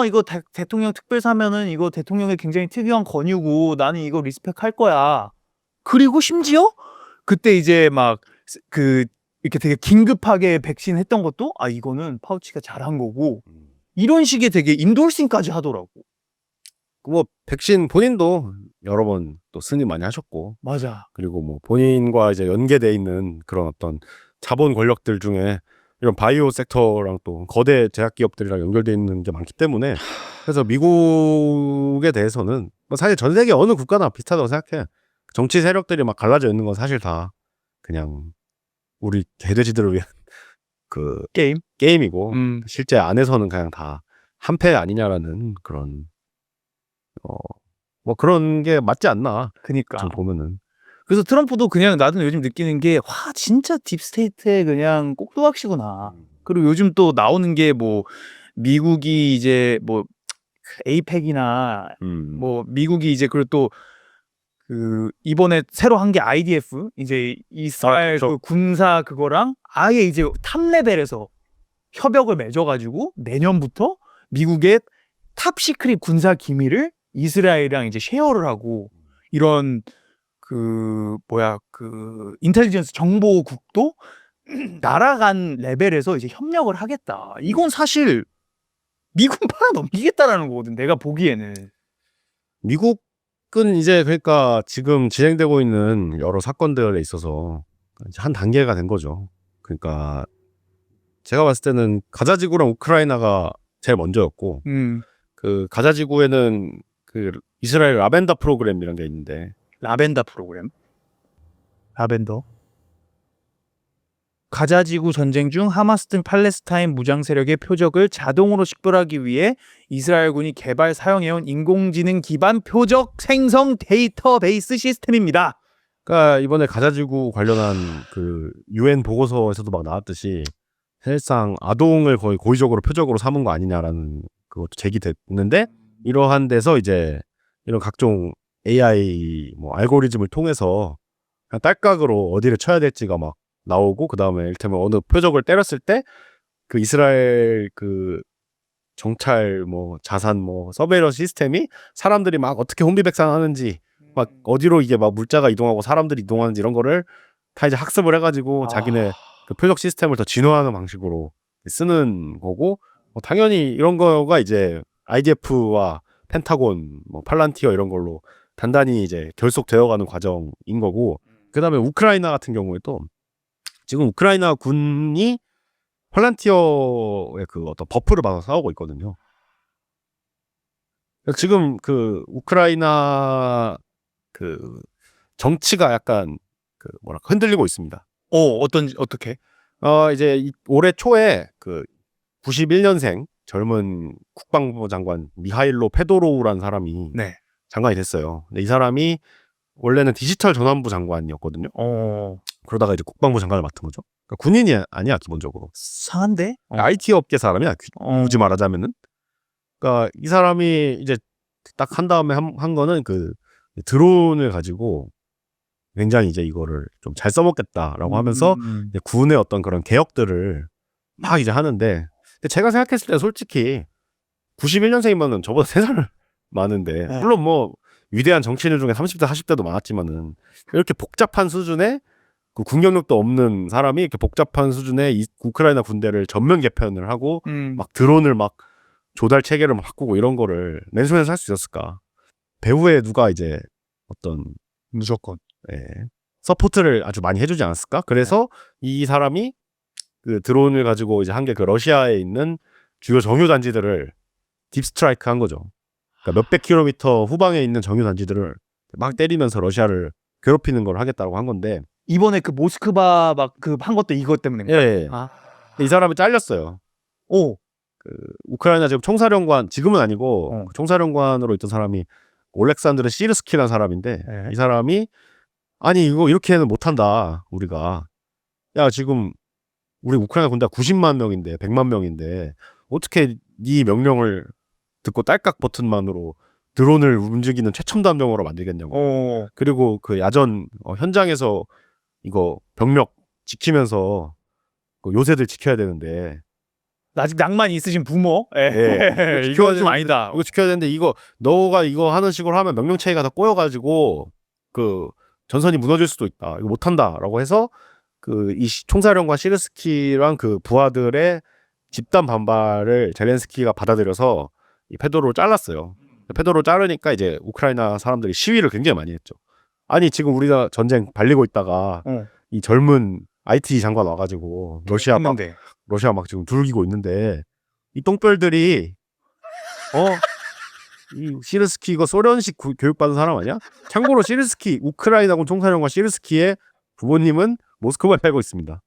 이거 대통령 특별사면은 이거 대통령의 굉장히 특이한 권유고 나는 이거 리스펙할 거야. 그리고 심지어 그때 이제 막 이렇게 되게 긴급하게 백신 했던 것도 이거는 파우치가 잘한 거고 이런 식의 되게 인돌싱까지 하더라고. 뭐 백신 본인도 여러 번 또 승인 많이 하셨고, 맞아. 그리고 뭐 본인과 이제 연계돼 있는 그런 어떤 자본 권력들 중에 이런 바이오 섹터랑 또 거대 제약 기업들이랑 연결돼 있는 게 많기 때문에, 그래서 미국에 대해서는 뭐 사실 전 세계 어느 국가나 비슷하다고 생각해. 정치 세력들이 막 갈라져 있는 건 사실 다 그냥 우리 개돼지들을 위한 그 게임이고 실제 안에서는 그냥 다 한패 아니냐라는 그런 뭐 그런 게 맞지 않나. 그니까. 좀 보면은. 그래서 트럼프도 그냥 나도 요즘 느끼는 게 진짜 딥스테이트에 그냥 꼭두각시구나. 그리고 요즘 또 나오는 게 뭐 미국이 이제 뭐 에이펙이나 뭐 미국이 이제 그리고 또 이번에 새로 한 게 IDF 이제 이스라엘 그렇죠. 그 군사 그거랑 아예 이제 탑 레벨에서 협약을 맺어가지고 내년부터 미국의 탑 시크릿 군사 기밀을 이스라엘이랑 이제 쉐어를 하고 이런 인텔리전스 정보국도 날아간 레벨에서 이제 협력을 하겠다. 이건 사실 미군 팔아넘기겠다라는 거거든. 내가 보기에는. 미국은 이제 그러니까 지금 진행되고 있는 여러 사건들에 있어서 이제 한 단계가 된 거죠. 그러니까 제가 봤을 때는 가자지구랑 우크라이나가 제일 먼저였고, 그 가자지구에는 그 이스라엘 라벤더 프로그램이라는 게 있는데. 라벤더 프로그램? 라벤더? 가자지구 전쟁 중 하마스 등 팔레스타인 무장 세력의 표적을 자동으로 식별하기 위해 이스라엘군이 개발 사용해온 인공지능 기반 표적 생성 데이터베이스 시스템입니다. 그러니까 이번에 가자지구 관련한 그 UN 보고서에서도 막 나왔듯이 사실상 아동을 거의 고의적으로 표적으로 삼은 거 아니냐라는 그것도 제기됐는데, 이러한 데서 이제 이런 각종 AI 뭐 알고리즘을 통해서 그냥 딸깍으로 어디를 쳐야 될지가 막 나오고, 그 다음에 이를테면 어느 표적을 때렸을 때 그 이스라엘 그 정찰 뭐 자산 뭐 서베일런스 시스템이 사람들이 막 어떻게 혼비백산하는지, 막 어디로 이게 막 물자가 이동하고 사람들이 이동하는지 이런 거를 다 이제 학습을 해가지고 자기네 그 표적 시스템을 더 진화하는 방식으로 쓰는 거고, 당연히 이런 거가 이제 IDF와 펜타곤, 뭐 팔란티어 이런 걸로 단단히 이제 결속되어가는 과정인 거고, 그 다음에 우크라이나 같은 경우에도 지금 우크라이나 군이 팔란티어의 그 어떤 버프를 받아서 싸우고 있거든요. 지금 그 우크라이나 그 정치가 약간 그 뭐랄까 흔들리고 있습니다. 어떻게? 이제 올해 초에 그 91년생 젊은 국방부 장관 미하일로 페도로우라는 사람이 장관이 됐어요. 근데 이 사람이 원래는 디지털 전환부 장관이었거든요. 그러다가 이제 국방부 장관을 맡은 거죠. 그러니까 군인이 아니야 기본적으로. 상한데? IT 업계 사람이야 굳이 말하자면은. 그러니까 이 사람이 이제 딱 한 다음에 한 거는 그 드론을 가지고 굉장히 이제 이거를 좀 잘 써먹겠다라고 하면서 이제 군의 어떤 그런 개혁들을 막 이제 하는데, 근데 제가 생각했을 때 솔직히 91년생이면은 저보다 3살 많은데, 물론 뭐 위대한 정치인들 중에 30대 40대도 많았지만은 이렇게 복잡한 수준의 그 군경력도 없는 사람이 이렇게 복잡한 수준의 이 우크라이나 군대를 전면 개편을 하고 막 드론을 막 조달 체계를 막 바꾸고 이런 거를 맨손에서 할 수 있었을까? 배후에 누가 이제 어떤 무조건 서포트를 아주 많이 해주지 않았을까? 그래서 이 사람이 그 드론을 가지고 이제 한 게 그 러시아에 있는 주요 정유 단지들을 딥스트라이크 한 거죠. 그러니까 몇백 킬로미터 후방에 있는 정유 단지들을 막 때리면서 러시아를 괴롭히는 걸 하겠다고 한 건데, 이번에 그 모스크바 막 그 한 것도 이것 때문인가? 예. 이 사람이 잘렸어요. 그 우크라이나 지금 총사령관, 지금은 아니고 총사령관으로 있던 사람이 올렉산드르 시르스키라는 사람인데, 이 사람이 아니 이거 이렇게는 못한다 우리가. 야 지금 우리 우크라이나 군대가 90만 명인데 100만 명인데 어떻게 네 명령을 듣고 딸깍 버튼만으로 드론을 움직이는 최첨단 병으로 만들겠냐고. 그리고 그 야전 현장에서 이거 병력 지키면서 그 요새들 지켜야 되는데 아직 낭만이 있으신 부모? 예. 이거 좀 아니다. 이거 지켜야 되는데 너가 이거 하는 식으로 하면 명령 체계가 다 꼬여가지고 그 전선이 무너질 수도 있다. 이거 못한다라고 해서 그 이 총사령관 시르스키랑 그 부하들의 집단 반발을 젤렌스키가 받아들여서 이 페도로를 잘랐어요. 페도로를 자르니까 이제 우크라이나 사람들이 시위를 굉장히 많이 했죠. 아니 지금 우리가 전쟁 발리고 있다가 이 젊은 IT 장관 와가지고 러시아 막 지금 두들기고 있는데 이 똥별들이 이 시르스키 이거 소련식 교육받은 사람 아니야? 참고로 시르스키 우크라이나군 총사령관 시르스키의 부모님은 모스크바에 살고 있습니다.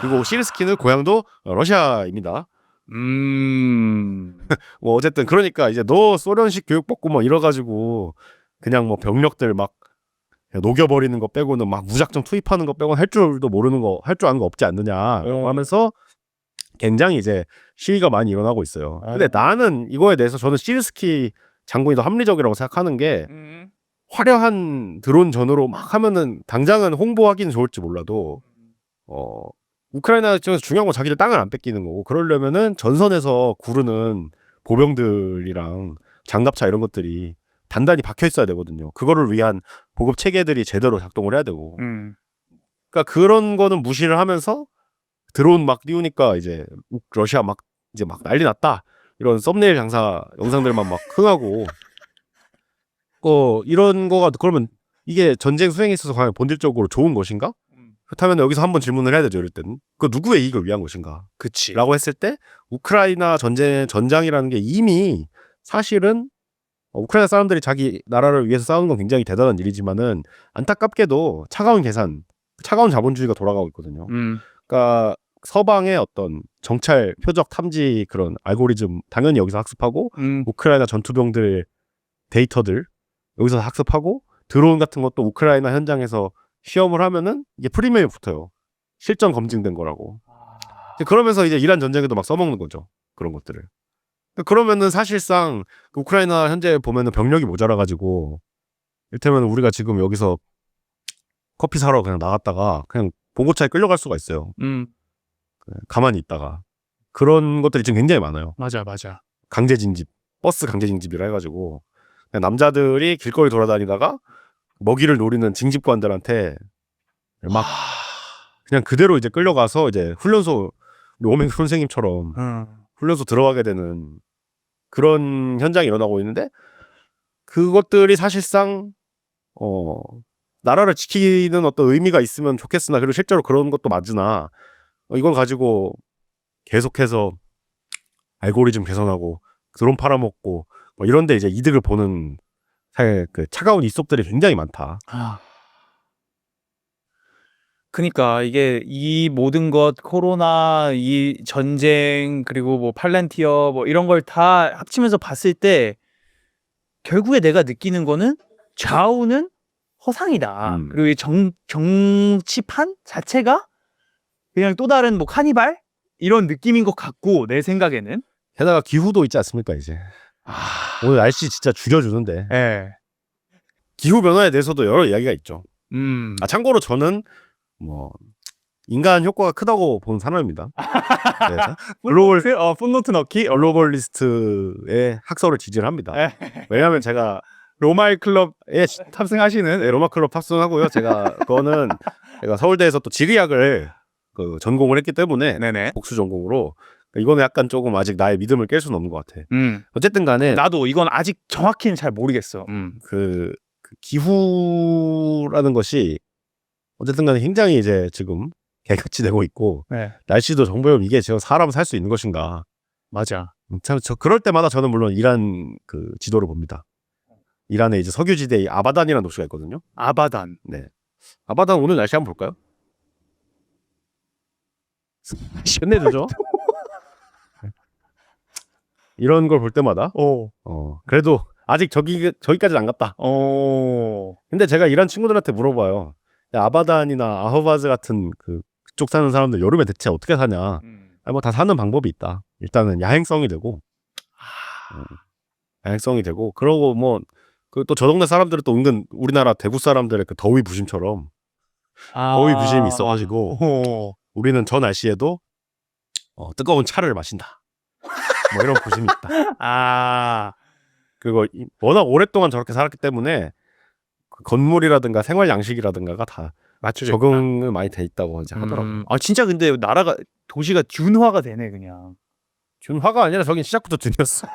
그리고 시르스키는 고향도 러시아입니다. 뭐 어쨌든 그러니까 이제 너 소련식 교육 받고 뭐 이래가지고 그냥 뭐 병력들 막 녹여버리는 거 빼고는 막 무작정 투입하는 거 빼고는 할 줄도 모르는 거 할 줄 아는 거 없지 않느냐 하면서 굉장히 이제 시위가 많이 일어나고 있어요. 근데 나는 이거에 대해서 저는 시르스키 장군이 더 합리적이라고 생각하는 게 화려한 드론 전으로 막 하면은 당장은 홍보하기는 좋을지 몰라도 우크라이나 입장에서 중요한 건 자기들 땅을 안 뺏기는 거고 그러려면은 전선에서 구르는 보병들이랑 장갑차 이런 것들이 단단히 박혀 있어야 되거든요. 그거를 위한 보급 체계들이 제대로 작동을 해야 되고. 그러니까 그런 거는 무시를 하면서 드론 막 띄우니까 이제 러시아 막 이제 막 난리 났다. 이런 썸네일 장사 영상들만 막 흥하고. 이런 거가 그러면 이게 전쟁 수행에 있어서 과연 본질적으로 좋은 것인가? 그렇다면 여기서 한번 질문을 해야 되죠. 이럴 때는. 그 누구의 이익을 위한 것인가? 그치. 라고 했을 때 우크라이나 전장이라는 게 이미 사실은 우크라이나 사람들이 자기 나라를 위해서 싸우는 건 굉장히 대단한 일이지만은 안타깝게도 차가운 계산, 차가운 자본주의가 돌아가고 있거든요. 그러니까 서방의 어떤 정찰, 표적, 탐지 그런 알고리즘 당연히 여기서 학습하고 우크라이나 전투병들 데이터들 여기서 학습하고 드론 같은 것도 우크라이나 현장에서 시험을 하면은 이게 프리미엄이 붙어요. 실전 검증된 거라고. 그러면서 이제 이란 전쟁에도 막 써먹는 거죠. 그런 것들을. 그러면은 사실상 우크라이나 현재 보면은 병력이 모자라가지고 이를테면 우리가 지금 여기서 커피 사러 그냥 나갔다가 그냥 봉고차에 끌려갈 수가 있어요. 가만히 있다가 그런 것들이 지금 굉장히 많아요. 맞아. 강제 진집, 버스 강제 진집이라 해가지고 그냥 남자들이 길거리 돌아다니다가 먹이를 노리는 징집관들한테 막 그냥 그대로 이제 끌려가서 이제 훈련소 오맹 선생님처럼 훈련소 들어가게 되는 그런 현장이 일어나고 있는데 그것들이 사실상 나라를 지키는 어떤 의미가 있으면 좋겠으나 그리고 실제로 그런 것도 맞으나 이걸 가지고 계속해서 알고리즘 개선하고 드론 팔아먹고 뭐 이런데 이제 이득을 보는 그 차가운 이속들이 굉장히 많다. 그러니까 이게 이 모든 것 코로나 이 전쟁 그리고 뭐 팔란티어 뭐 이런 걸 다 합치면서 봤을 때 결국에 내가 느끼는 거는 좌우는 허상이다. 그리고 이 정치판 자체가 그냥 또 다른 뭐 카니발 이런 느낌인 것 같고 내 생각에는 게다가 기후도 있지 않습니까 이제. 오늘 날씨 진짜 죽여주는데. 예. 기후 변화에 대해서도 여러 이야기가 있죠. 참고로 저는 뭐 인간 효과가 크다고 보는 사람입니다. 글로벌 풋노트 넣기 글로벌리스트의 학설을 지지를 합니다. 왜냐하면 제가 로마일 클럽에 탑승하시는 로마 클럽 탑승하고요. 제가 서울대에서 또 지리학을 전공을 했기 때문에 복수 전공으로 이거는 약간 조금 아직 나의 믿음을 깰 수는 없는 것 같아. 어쨌든 간에 나도 이건 아직 정확히는 잘 모르겠어. 그 기후라는 것이 어쨌든 간에 굉장히 이제 지금 개같이 되고 있고 날씨도 정보용 이게 지금 사람은 살 수 있는 것인가. 맞아. 참 그럴 때마다 저는 물론 이란 그 지도를 봅니다. 이란에 이제 석유지대에 아바단이라는 도시가 있거든요. 아바단. 네. 아바단 오늘 날씨 한번 볼까요? 끝내주죠. 이런 걸 볼 때마다 그래도 아직 저기까지는 안 갔다. 근데 제가 이란 친구들한테 물어봐요. 아바단이나 아흐바즈 같은 북쪽 사는 사람들 여름에 대체 어떻게 사냐. 뭐 다 사는 방법이 있다. 일단은 야행성이 되고, 야행성이 되고, 그러고 뭐 그 또 저 동네 사람들은 또 은근 우리나라 대구 사람들의 그 더위 부심처럼 더위 부심이 있어가지고 우리는 저 날씨에도 뜨거운 차를 마신다. 뭐 이런 부심이 있다. 그리고 워낙 오랫동안 저렇게 살았기 때문에 그 건물이라든가 생활 양식이라든가가 다 적응을 많이 돼 있다고 이제 하더라고요. 진짜 근데 도시가 듄화가 되네 그냥. 듄화가 아니라 저긴 시작부터 듄이었어.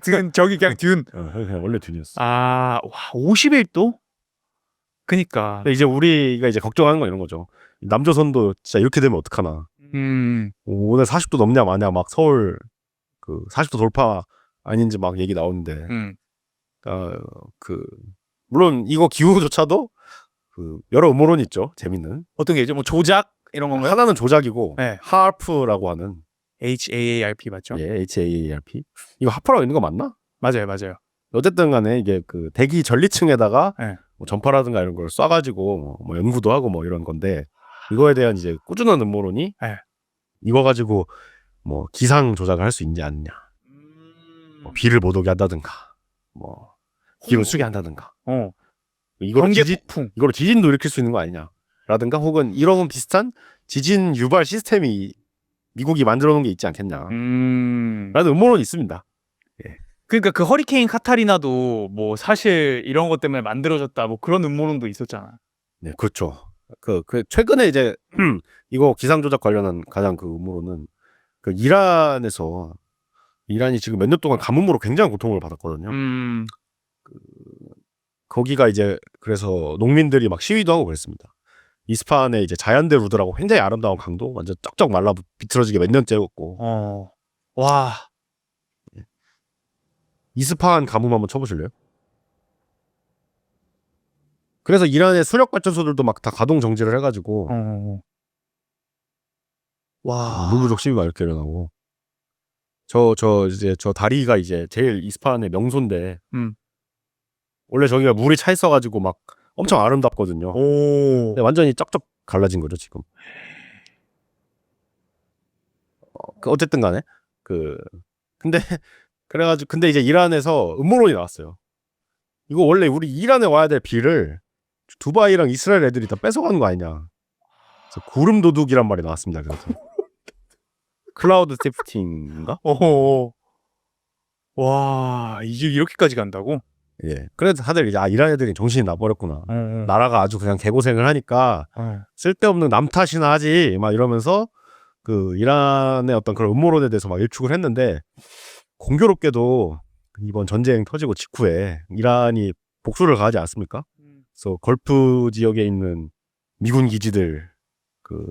그냥 저기 그냥 듄. 그냥 원래 듄이었어. 와 51도? 그니까. 근데 이제 우리가 이제 걱정하는 건 이런 거죠. 남조선도 진짜 이렇게 되면 어떡하나. 오늘 40도 넘냐 마냐 막 서울 그 40도 돌파 아닌지 막 얘기 나오는데. 물론 이거 기후조차도 그 여러 음모론이 있죠. 재밌는. 어떤 게 있죠? 뭐 조작 이런 건가요? 하나는 조작이고 네. 하프라고 하는 HAARP 맞죠? 예, HAARP. 이거 하프라고 있는 거 맞나? 맞아요. 어쨌든 간에 이게 그 대기 전리층에다가 네. 뭐 전파라든가 이런 걸 쏴가지고 뭐 연구도 하고 뭐 이런 건데 이거에 대한 이제 꾸준한 음모론이 이거 가지고 뭐 기상 조작을 할 수 있냐 않냐. 뭐 비를 못 오게 한다든가 뭐 기온 쓰게 한다든가. 이거로 지진도 일으킬 수 있는 거 아니냐라든가 혹은 이런 비슷한 지진 유발 시스템이 미국이 만들어 놓은 게 있지 않겠냐. 라는 음모론이 있습니다. 예. 그러니까 그 허리케인 카타리나도 뭐 사실 이런 것 때문에 만들어졌다 뭐 그런 음모론도 있었잖아. 네, 그렇죠. 그 최근에 이제 이거 기상 조작 관련한 가장 그 음모론은 그 이란이 지금 몇 년 동안 가뭄으로 굉장히 고통을 받았거든요. 거기가 이제 그래서 농민들이 막 시위도 하고 그랬습니다. 이스파한에 이제 자얀데 루드라고 굉장히 아름다운 강도 완전 쩍쩍 말라 비틀어지게 몇 년째였고. 와. 이스파한 가뭄 한번 쳐보실래요? 그래서 이란의 수력 발전소들도 막 다 가동 정지를 해가지고 와. 물 부족 시위 막 이렇게 일어나고. 저 다리가 이제 제일 이스파한의 명소인데 원래 저기가 물이 차 있어가지고 막 엄청 아름답거든요. 근데 완전히 쩍쩍 갈라진 거죠 지금. 어쨌든 간에 근데 이제 이란에서 음모론이 나왔어요. 이거 원래 우리 이란에 와야 될 비를 두바이랑 이스라엘 애들이 다 뺏어가는 거 아니냐. 그래서 구름 도둑이란 말이 나왔습니다. 그래서 클라우드 세프팅인가? 와 이제 이렇게까지 간다고? 예. 그래서 다들 이제 이란 애들이 정신이 나버렸구나. 나라가 아주 그냥 개고생을 하니까 쓸데없는 남 탓이나 하지 막 이러면서 그 이란의 어떤 그런 음모론에 대해서 막 일축을 했는데 공교롭게도 이번 전쟁 터지고 직후에 이란이 복수를 가하지 않았습니까? 그래서 걸프 지역에 있는 미군 기지들, 그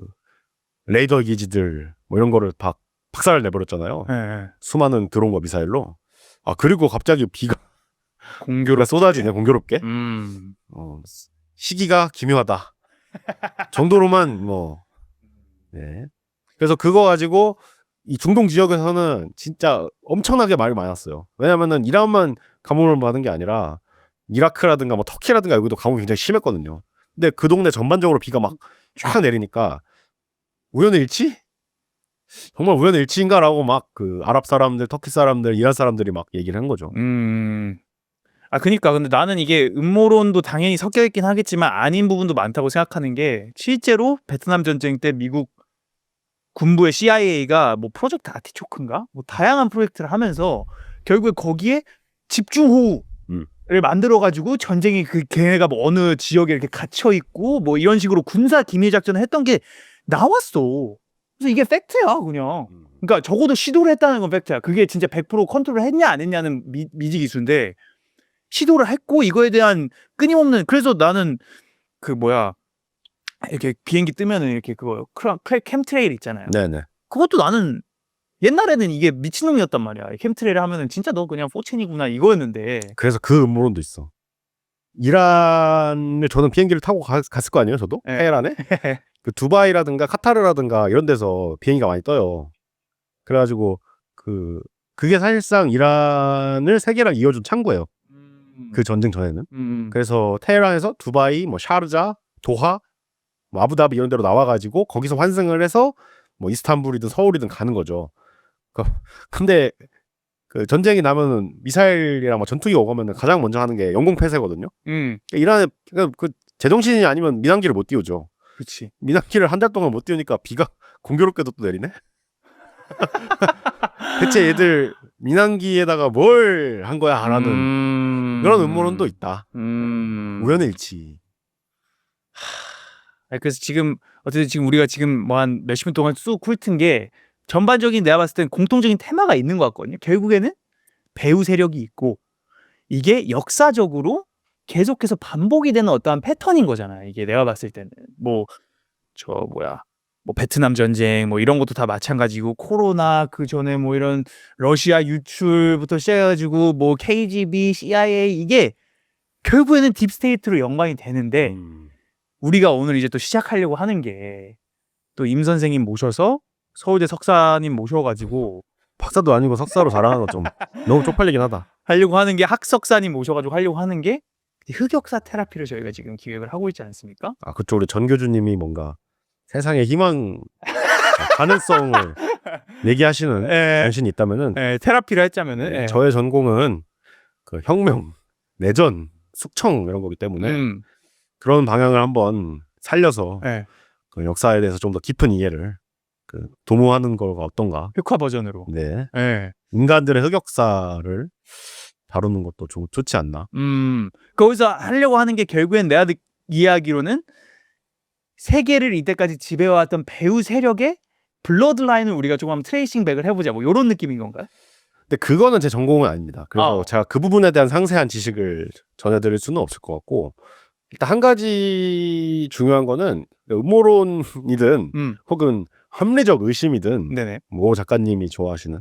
레이더 기지들 뭐 이런 거를 박살을 내버렸잖아요. 수많은 드론과 미사일로. 그리고 갑자기 비가 쏟아지네 공교롭게. 시기가 기묘하다. 정도로만 뭐. 네. 그래서 그거 가지고 이 중동 지역에서는 진짜 엄청나게 말이 많았어요. 왜냐면은 이란만 가뭄을 받은 게 아니라 이라크라든가 뭐 터키라든가 여기도 가뭄이 굉장히 심했거든요. 근데 그 동네 전반적으로 비가 막 쫙 내리니까 우연의 일치? 정말 우연의 일치인가라고 막 그 아랍 사람들, 터키 사람들, 이란 사람들이 막 얘기를 한 거죠. 그니까 근데 나는 이게 음모론도 당연히 섞여 있긴 하겠지만 아닌 부분도 많다고 생각하는 게 실제로 베트남 전쟁 때 미국 군부의 CIA가 뭐 프로젝트 아티초크인가? 뭐 다양한 프로젝트를 하면서 결국에 거기에 집중호우를 만들어가지고 전쟁이 걔네가 뭐 어느 지역에 이렇게 갇혀 있고 뭐 이런 식으로 군사 기밀 작전을 했던 게 나왔어. 그래서 이게 팩트야 그냥. 그러니까 적어도 시도를 했다는 건 팩트야. 그게 진짜 100% 컨트롤 했냐 안 했냐는 미지기수인데 시도를 했고 이거에 대한 끊임없는. 그래서 나는 이렇게 비행기 뜨면은 이렇게 그거 캠트레일 있잖아요. 네네. 그것도 나는 옛날에는 이게 미친놈이었단 말이야. 캠트레일 하면은 진짜 너 그냥 포첸이구나 이거였는데. 그래서 그 음모론도 있어. 이란에 저는 비행기를 타고 갔을 거 아니에요, 저도? 테헤란에? 그 두바이라든가 카타르라든가 이런 데서 비행기가 많이 떠요. 그래가지고 그게 사실상 이란을 세계랑 이어준 창구예요. 그 전쟁 전에는. 그래서 테헤란에서 두바이, 뭐 샤르자, 도하 뭐 아부다비 이런 데로 나와가지고 거기서 환승을 해서 뭐 이스탄불이든 서울이든 가는 거죠. 근데 그 전쟁이 나면은 미사일이랑 뭐 전투기 오가면은 가장 먼저 하는 게 영공 폐쇄거든요. 이란에 그 제정신이 아니면 민항기를 못 띄우죠. 그렇지. 민항기를 한 달 동안 못 띄우니까 비가 공교롭게도 또 내리네. 대체 얘들 민항기에다가 뭘 한 거야 안 하는 그런 음모론도 있다. 우연의 일치. 그래서 지금 어쨌든 지금 우리가 지금 뭐 한 몇십 분 동안 쑥 훑은 게 전반적인 내가 봤을 땐 공통적인 테마가 있는 것 같거든요. 결국에는 배후 세력이 있고 이게 역사적으로 계속해서 반복이 되는 어떠한 패턴인 거잖아요. 이게 내가 봤을 때는 뭐 베트남 전쟁 뭐 이런 것도 다 마찬가지고 코로나 그 전에 뭐 이런 러시아 유출부터 시작해가지고 뭐 KGB, CIA 이게 결국에는 딥스테이트로 연관이 되는데 우리가 오늘 이제 또 시작하려고 하는 게 또 임 선생님 모셔서 서울대 석사님 모셔가지고 박사도 아니고 석사로 자랑하는 거 좀 너무 쪽팔리긴 하다. 하려고 하는 게 학석사님 모셔가지고 하려고 하는 게 흑역사 테라피를 저희가 지금 기획을 하고 있지 않습니까? 아 그쪽 우리 전 교주님이 뭔가 세상의 희망 가능성을 얘기하시는 당신이 있다면은 테라피를 했자면은 저의 전공은 그 혁명, 내전, 숙청 이런 거기 때문에 그런 방향을 한번 살려서 그 역사에 대해서 좀 더 깊은 이해를 그 도모하는 거가 어떤가. 흑화 버전으로. 네. 인간들의 흑역사를 다루는 것도 좋지 않나. 거기서 하려고 하는 게 결국엔 내가 이해하기로는 세계를 이때까지 지배해왔던 배후 세력의 블러드라인을 우리가 조금 한번 트레이싱 백을 해보자 뭐 이런 느낌인 건가요? 근데 그거는 제 전공은 아닙니다. 그래서 제가 그 부분에 대한 상세한 지식을 전해드릴 수는 없을 것 같고 일단 한 가지 중요한 거는 음모론이든 혹은 합리적 의심이든 모 작가님이 좋아하시는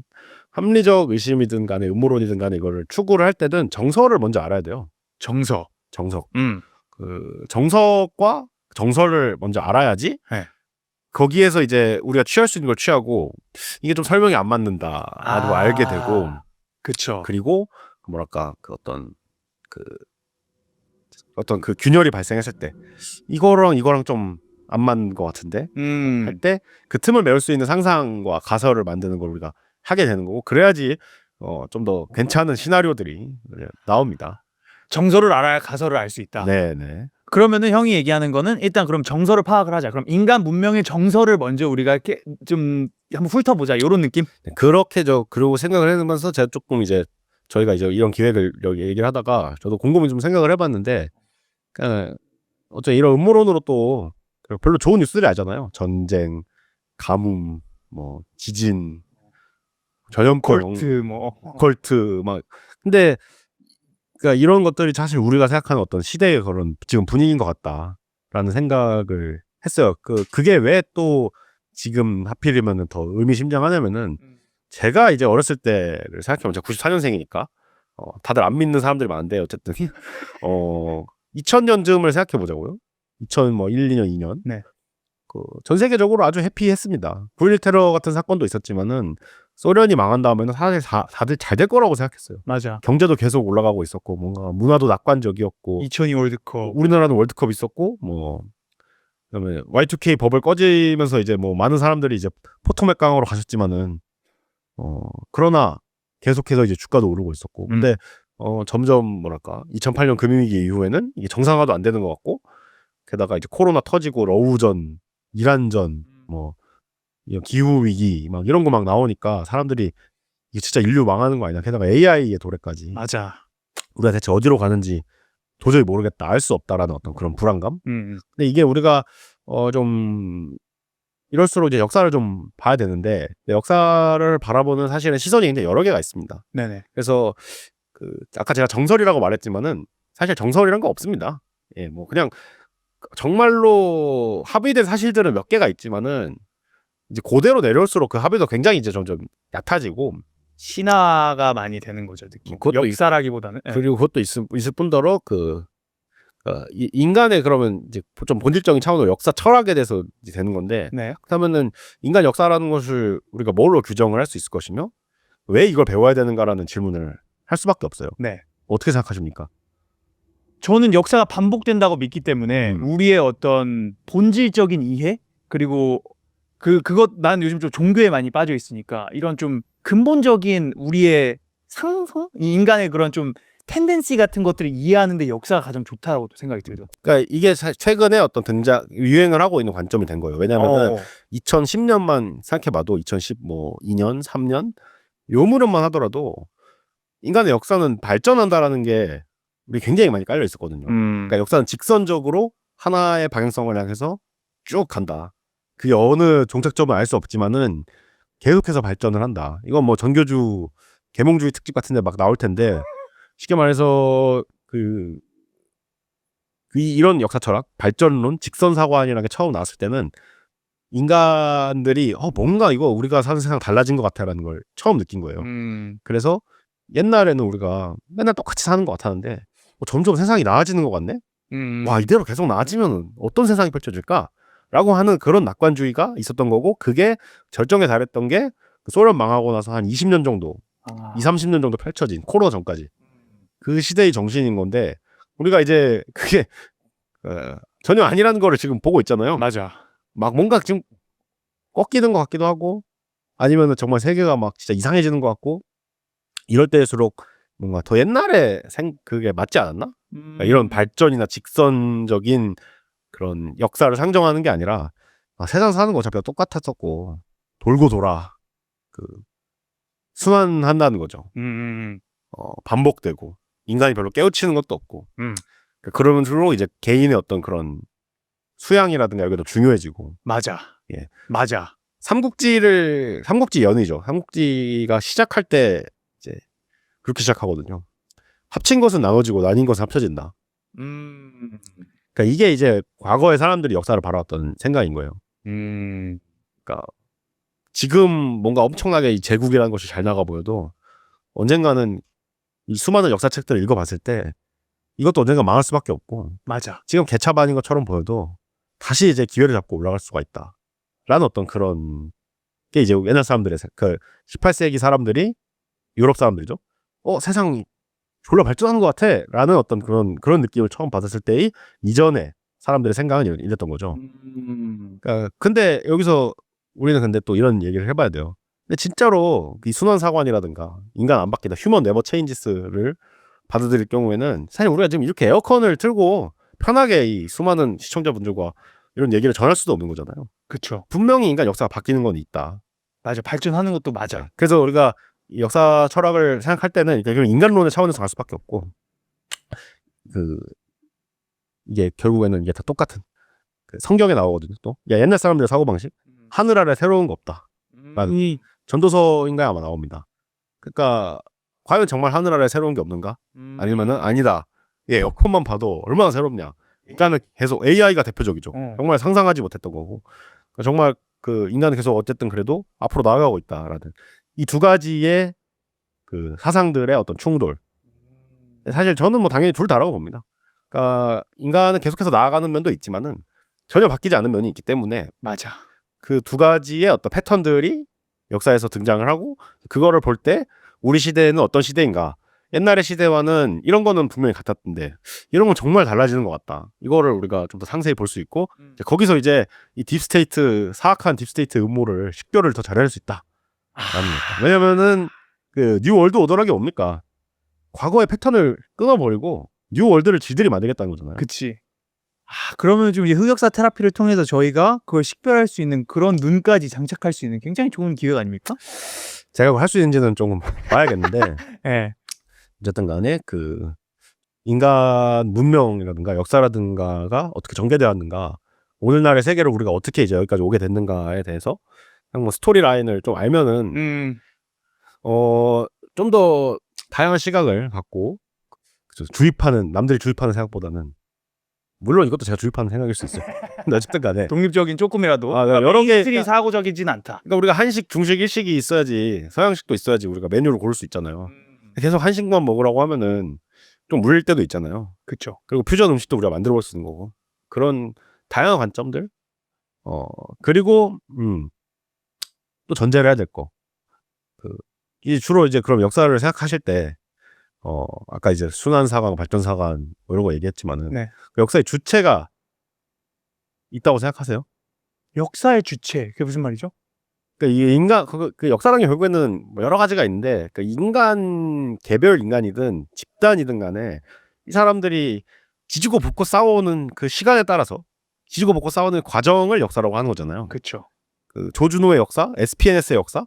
합리적 의심이든 간에 음모론이든 간에 이거를 추구를 할 때는 정설을 먼저 알아야 돼요. 정석. 그 정석과 정설을 먼저 알아야지 거기에서 이제 우리가 취할 수 있는 걸 취하고 이게 좀 설명이 안 맞는다라고 알게 되고 그쵸. 그리고 뭐랄까 그 어떤 그 균열이 발생했을 때 이거랑 좀 안 맞는 것 같은데 할 때 그 틈을 메울 수 있는 상상과 가설을 만드는 걸 우리가 하게 되는 거고 그래야지 좀 더 괜찮은 시나리오들이 나옵니다. 정설을 알아야 가설을 알 수 있다. 네네. 그러면은 형이 얘기하는 거는 일단 그럼 정설을 파악을 하자. 그럼 인간 문명의 정설을 먼저 우리가 이렇게 좀 한번 훑어보자. 이런 느낌? 그렇게 그리고 생각을 해보면서 제가 조금 이제 저희가 이제 이런 기획을 여기 얘기를 하다가 저도 곰곰이 좀 생각을 해봤는데 어째 이런 음모론으로 또 별로 좋은 뉴스들이 알잖아요. 전쟁, 가뭄, 뭐 지진, 전염병, 콜트 막 근데 그러니까 이런 것들이 사실 우리가 생각하는 어떤 시대의 그런 지금 분위기인 것 같다라는 생각을 했어요. 그게 왜 또 지금 하필이면 더 의미심장하냐면은 제가 이제 어렸을 때를 생각해보면 제가 94년생이니까 다들 안 믿는 사람들이 많은데 어쨌든 2000년쯤을 생각해보자고요. 2001, 2년, 2년. 전 세계적으로 아주 해피했습니다. 9.11 테러 같은 사건도 있었지만은 소련이 망한 다음에는 다들 잘 될 거라고 생각했어요. 맞아. 경제도 계속 올라가고 있었고 뭔가 문화도 낙관적이었고 2002 월드컵 우리나라는 월드컵 있었고 뭐 그다음에 Y2K 버블 꺼지면서 이제 뭐 많은 사람들이 이제 포토맥강으로 가셨지만은 그러나 계속해서 이제 주가도 오르고 있었고 근데 점점 뭐랄까 2008년 금융위기 이후에는 이게 정상화도 안 되는 것 같고 게다가 이제 코로나 터지고 러우전, 이란전 뭐 기후 위기 막 이런 거 막 나오니까 사람들이 이게 진짜 인류 망하는 거 아니냐. 게다가 AI의 도래까지. 맞아. 우리가 대체 어디로 가는지 도저히 모르겠다. 알 수 없다라는 어떤 그런 불안감. 근데 이게 우리가 좀 이럴수록 이제 역사를 좀 봐야 되는데 역사를 바라보는 사실은 시선이 굉장히 여러 개가 있습니다. 네네. 그래서 아까 제가 정설이라고 말했지만은 사실 정설이란 거 없습니다. 예, 뭐 그냥 정말로 합의된 사실들은 몇 개가 있지만은 이제 고대로 내려올수록 그 합의도 굉장히 이제 점점 얕아지고 신화가 많이 되는 거죠, 느낌. 역사라기보다는. 그리고 그것도 있을 뿐더러 인간의 그러면 이제 좀 본질적인 차원으로 역사 철학에 대해서 이제 되는 건데 그렇다면은 인간 역사라는 것을 우리가 뭘로 규정을 할 수 있을 것이며 왜 이걸 배워야 되는가라는 질문을 할 수밖에 없어요. 어떻게 생각하십니까? 저는 역사가 반복된다고 믿기 때문에 우리의 어떤 본질적인 이해 그리고 그것 난 요즘 좀 종교에 많이 빠져 있으니까 이런 좀 근본적인 우리의 상성 이 인간의 그런 좀 텐덴시 같은 것들을 이해하는데 역사가 가장 좋다라고 생각이 들죠. 그러니까 이게 최근에 어떤 유행을 하고 있는 관점이 된 거예요. 왜냐하면 2010년만 생각해봐도 2012년, 3년 요 무렵만 하더라도 인간의 역사는 발전한다라는 게 우리 굉장히 많이 깔려 있었거든요. 그러니까 역사는 직선적으로 하나의 방향성을 향해서 쭉 간다. 그게 어느 종착점을 알 수 없지만은 계속해서 발전을 한다. 이건 뭐 전교주 계몽주의 특집 같은데 막 나올 텐데 쉽게 말해서 이런 역사 철학, 발전론, 직선사고론이라는 게 처음 나왔을 때는 인간들이 뭔가 이거 우리가 사는 세상 달라진 것 같아라는 걸 처음 느낀 거예요. 그래서 옛날에는 우리가 맨날 똑같이 사는 것 같았는데 점점 세상이 나아지는 것 같네. 와, 이대로 계속 나아지면 어떤 세상이 펼쳐질까? 라고 하는 그런 낙관주의가 있었던 거고, 그게 절정에 달했던 게 소련 망하고 나서 한 20년 정도 20-30년 정도 펼쳐진 코로나 전까지 그 시대의 정신인 건데, 우리가 이제 그게 전혀 아니라는 거를 지금 보고 있잖아요. 맞아. 막 뭔가 지금 꺾이는 것 같기도 하고, 아니면 정말 세계가 막 진짜 이상해지는 것 같고, 이럴 때일수록 뭔가 더 옛날에 그게 맞지 않았나? 그러니까 이런 발전이나 직선적인 그런 역사를 상정하는 게 아니라 세상 사는 거 어차피 똑같았었고 돌고 돌아 순환한다는 거죠. 반복되고 인간이 별로 깨우치는 것도 없고 그러면서로 이제 개인의 어떤 그런 수양이라든가 이게 더 중요해지고. 맞아. 예, 맞아. 삼국지 연이죠. 삼국지가 시작할 때 이제 그렇게 시작하거든요. 합친 것은 나눠지고 나뉜 것은 합쳐진다. 그러니까 이게 이제 과거의 사람들이 역사를 바라왔던 생각인 거예요. 그러니까 지금 뭔가 엄청나게 이 제국이라는 것이 잘 나가 보여도 언젠가는 이 수많은 역사책들을 읽어봤을 때 이것도 언젠가 망할 수밖에 없고. 맞아. 지금 개차반인 것처럼 보여도 다시 이제 기회를 잡고 올라갈 수가 있다. 라는 어떤 그런 게 이제 옛날 사람들의 18세기 사람들이 유럽 사람들이죠. 세상이 졸라 발전하는 것 같아 라는 어떤 그런 느낌을 처음 받았을 때의 이전에 사람들의 생각은 이랬던 거죠. 그러니까 근데 여기서 우리는 근데 또 이런 얘기를 해봐야 돼요. 근데 진짜로 이 순환사관이라든가 인간 안 바뀌다 휴먼 네버 체인지스를 받아들일 경우에는 사실 우리가 지금 이렇게 에어컨을 틀고 편하게 이 수많은 시청자분들과 이런 얘기를 전할 수도 없는 거잖아요. 그쵸. 분명히 인간 역사가 바뀌는 건 있다. 맞아. 발전하는 것도 맞아. 그래서 우리가 이 역사 철학을 생각할 때는 인간론의 차원에서 갈 수밖에 없고, 이게 결국에는 이게 다 똑같은 성경에 나오거든요. 또 옛날 사람들의 사고방식, 하늘 아래 새로운 거 없다. 전도서인가에 아마 나옵니다. 그러니까 과연 정말 하늘 아래 새로운 게 없는가? 아니면은 아니다. 에어컨만 봐도 얼마나 새롭냐. 인간은 계속 AI가 대표적이죠. 정말 상상하지 못했던 거고, 그러니까 정말 인간은 계속 어쨌든 그래도 앞으로 나아가고 있다라는 이 두 가지의 사상들의 어떤 충돌. 사실 저는 뭐 당연히 둘 다라고 봅니다. 그러니까 인간은 계속해서 나아가는 면도 있지만은 전혀 바뀌지 않은 면이 있기 때문에. 맞아. 그 두 가지의 어떤 패턴들이 역사에서 등장을 하고, 그거를 볼 때 우리 시대는 어떤 시대인가. 옛날의 시대와는 이런 거는 분명히 같았던데 이런 건 정말 달라지는 것 같다. 이거를 우리가 좀 더 상세히 볼 수 있고, 거기서 이제 이 딥스테이트, 사악한 딥스테이트 음모를 식별을 더 잘할 수 있다. 왜냐면은 뉴 월드 오더락이 뭡니까? 과거의 패턴을 끊어버리고 뉴 월드를 지들이 만들겠다는 거잖아요. 그치. 그러면 좀 흑역사 테라피를 통해서 저희가 그걸 식별할 수 있는 그런 눈까지 장착할 수 있는 굉장히 좋은 기회가 아닙니까? 제가 그걸 할 수 있는지는 조금 봐야겠는데. 네. 어쨌든 간에 인간 문명이라든가 역사라든가가 어떻게 전개되었는가, 오늘날의 세계를 우리가 어떻게 이제 여기까지 오게 됐는가에 대해서 그냥 뭐 스토리 라인을 좀 알면은 좀 더 다양한 시각을 갖고 남들이 주입하는 생각보다는, 물론 이것도 제가 주입하는 생각일 수 있어요. 근데 어쨌든 간에 독립적인 조금이라도 여러 개 스트리 사고적이진 않다. 그러니까 우리가 한식, 중식, 일식이 있어야지, 서양식도 있어야지 우리가 메뉴를 고를 수 있잖아요. 계속 한식만 먹으라고 하면은 좀 물릴 때도 있잖아요. 그렇죠. 그리고 퓨전 음식도 우리가 만들어 볼 수 있는 거고, 그런 다양한 관점들. 그리고 또 전제를 해야 될 거. 이제 주로 이제 그럼 역사를 생각하실 때 아까 이제 순환사관, 발전사관 뭐 이런 거 얘기했지만은 네. 그 역사의 주체가 있다고 생각하세요? 역사의 주체 그게 무슨 말이죠? 그러니까 이 인간 그 역사라는 게 결국에는 뭐 여러 가지가 있는데 그 인간 개별 인간이든 집단이든 간에 이 사람들이 지지고 볶고 싸우는 그 시간에 따라서 지지고 볶고 싸우는 과정을 역사라고 하는 거잖아요. 그렇죠. 그 조준호의 역사, SPNS의 역사,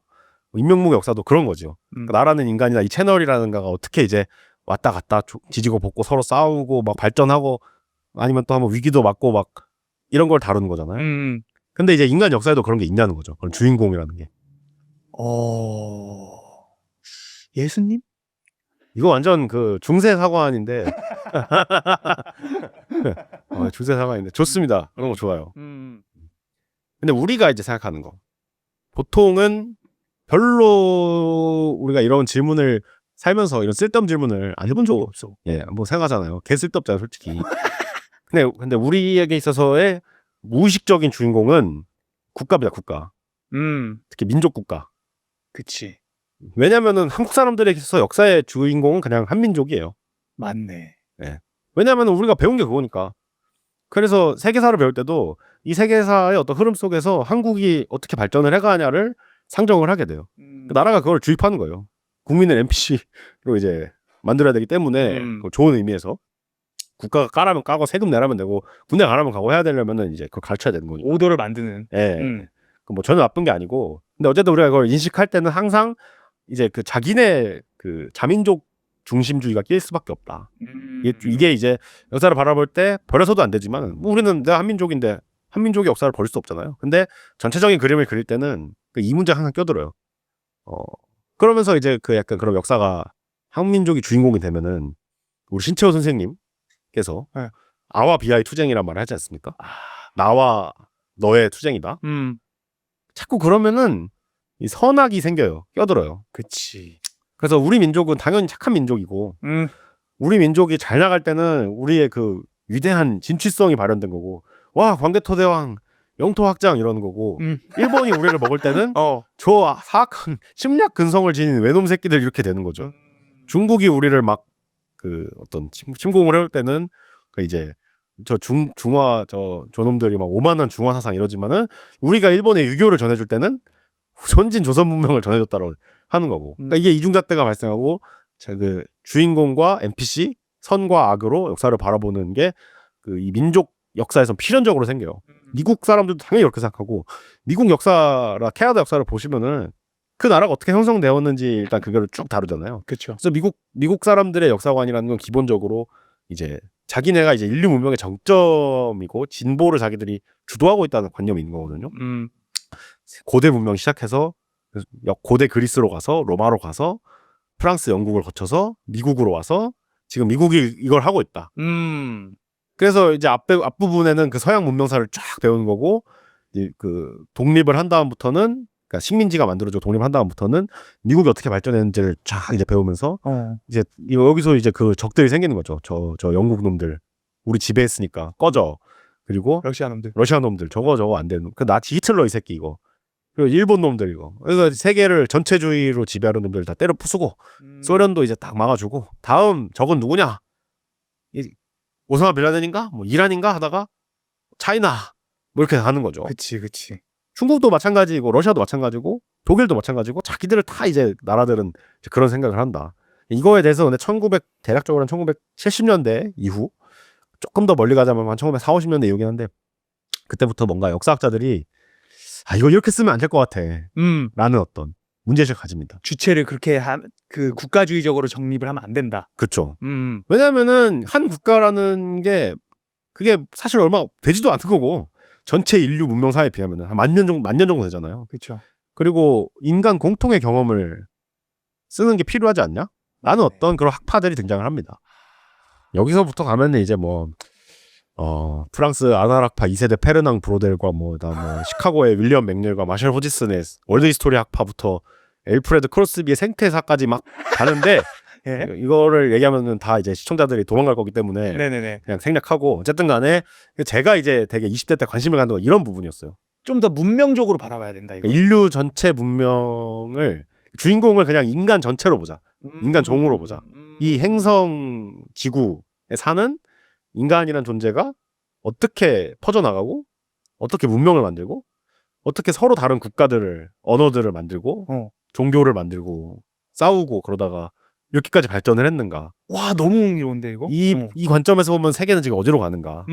임명묵의 역사도 그런 거죠. 그러니까 나라는 인간이나 이 채널이라는가가 어떻게 이제 왔다 갔다 지지고 볶고 서로 싸우고 막 발전하고 아니면 또 한번 위기도 맞고 막 이런 걸 다루는 거잖아요. 근데 이제 인간 역사에도 그런 게 있냐는 거죠. 그런 주인공이라는 게. 예수님? 이거 완전 그 중세 사관인데. 중세 사관인데 좋습니다. 그런 거 좋아요. 근데 우리가 이제 생각하는 거. 보통은 별로 우리가 이런 질문을 살면서 이런 쓸데없는 질문을 안 해본 적 없어. 예, 뭐 생각하잖아요. 개 쓸데없잖아요, 솔직히. 근데 우리에게 있어서의 무의식적인 주인공은 국가입니다, 국가. 특히 민족 국가. 그치. 왜냐면은 한국 사람들에게 있어서 역사의 주인공은 그냥 한민족이에요. 맞네. 예. 왜냐면은 우리가 배운 게 그거니까. 그래서 세계사를 배울 때도 이 세계사의 어떤 흐름 속에서 한국이 어떻게 발전을 해가냐를 상정을 하게 돼요. 나라가 그걸 주입하는 거예요. 국민을 NPC로 이제 만들어야 되기 때문에 좋은 의미에서 국가가 까라면 까고 세금 내라면 내고 군대 가라면 가고 해야 되려면은 이제 그걸 가르쳐야 되는 거죠. 오더를 만드는. 예. 뭐 전혀 나쁜 게 아니고. 근데 어쨌든 우리가 그걸 인식할 때는 항상 이제 그 자기네 그 자민족 중심주의가 낄 수밖에 없다. 이게 이제 역사를 바라볼 때 버려서도 안 되지만 뭐 우리는 내가 한민족인데 한민족의 역사를 버릴 수 없잖아요. 근데 전체적인 그림을 그릴 때는 그 이 문제가 항상 껴들어요. 그러면서 이제 그 약간 그런 역사가 한민족이 주인공이 되면은 우리 신채호 선생님께서 네. 아와 비아의 투쟁이란 말을 하지 않습니까? 나와 너의 투쟁이다. 자꾸 그러면은 이 선악이 생겨요. 껴들어요. 그치. 그래서 우리 민족은 당연히 착한 민족이고 우리 민족이 잘 나갈 때는 우리의 그 위대한 진취성이 발현된 거고 와 광개토대왕 영토확장 이러는 거고 일본이 우리를 먹을 때는 저 사악한 침략 근성을 지닌 외놈 새끼들 이렇게 되는 거죠. 중국이 우리를 막 그 어떤 침공을 해올 때는 그 이제 저 중화 저놈들이 막 오만한 중화 사상 이러지만은 우리가 일본에 유교를 전해줄 때는 선진 조선 문명을 전해줬다고 하는 거고. 그러니까 이게 이중잣대가 발생하고 그 주인공과 NPC 선과 악으로 역사를 바라보는 게 그 이 민족 역사에서 필연적으로 생겨요. 미국 사람들도 당연히 그렇게 생각하고 미국 역사라 캐나다 역사를 보시면은 그 나라가 어떻게 형성되었는지 일단 그거를 쭉 다루잖아요. 그렇죠. 그래서 미국 사람들의 역사관이라는 건 기본적으로 이제 자기네가 이제 인류 문명의 정점이고 진보를 자기들이 주도하고 있다는 관념이 있는 거거든요. 고대 문명 시작해서 고대 그리스로 가서 로마로 가서 프랑스, 영국을 거쳐서 미국으로 와서 지금 미국이 이걸 하고 있다. 그래서 이제 앞부분에는 그 서양 문명사를 쫙 배우는 거고 이제 그 독립을 한 다음부터는 그러니까 식민지가 만들어져 독립한 다음부터는 미국이 어떻게 발전했는지를 쫙 이제 배우면서 이제 여기서 이제 그 적들이 생기는 거죠. 저 영국 놈들 우리 지배했으니까 꺼져. 그리고 러시아 놈들 저거 안 되는 그 나치 히틀러 이 새끼 이거. 그리고 일본 놈들 이거. 그래서 세계를 전체주의로 지배하는 놈들 다 때려 부수고 소련도 이제 딱 막아주고 다음 적은 누구냐? 오사마 빌라덴인가? 뭐 이란인가 하다가 차이나 뭐 이렇게 가는 거죠. 그치. 중국도 마찬가지고 러시아도 마찬가지고 독일도 마찬가지고 자기들을 다 이제 나라들은 이제 그런 생각을 한다. 이거에 대해서 근데 대략적으로는 1970년대 이후 조금 더 멀리 가자면 한 1940, 50년대 이후긴 한데 그때부터 뭔가 역사학자들이 이걸 이렇게 쓰면 안 될 것 같아. 라는 어떤 문제의식을 가집니다. 주체를 그렇게 그 국가주의적으로 정립을 하면 안 된다. 그렇죠. 왜냐하면은 한 국가라는 게 그게 사실 얼마 되지도 않는 거고 전체 인류 문명 사회에 비하면 한 만 년 정도 되잖아요. 그렇죠. 그리고 인간 공통의 경험을 쓰는 게 필요하지 않냐? 라는 어떤 그런 학파들이 등장을 합니다. 여기서부터 가면은 이제 뭐 프랑스 아날학파 2세대 페르낭 브로델과 뭐 시카고의 윌리엄 맥닐과 마셜 호지슨의 월드 히스토리 학파부터 엘프레드 크로스비의 생태사까지 막 가는데 예? 이거를 얘기하면은 다 이제 시청자들이 도망갈 거기 때문에 네네네. 그냥 생략하고 어쨌든 간에 제가 이제 되게 20대 때 관심을 갖는 건 이런 부분이었어요. 좀 더 문명적으로 바라봐야 된다 이거. 인류 전체 문명을 주인공을 그냥 인간 전체로 보자. 인간 종으로 보자. 이 행성 지구에 사는 인간이란 존재가 어떻게 퍼져나가고 어떻게 문명을 만들고 어떻게 서로 다른 국가들을 언어들을 만들고 종교를 만들고 싸우고 그러다가 이렇게까지 발전을 했는가. 와 너무 흥미로운데 이거? 이 관점에서 보면 세계는 지금 어디로 가는가.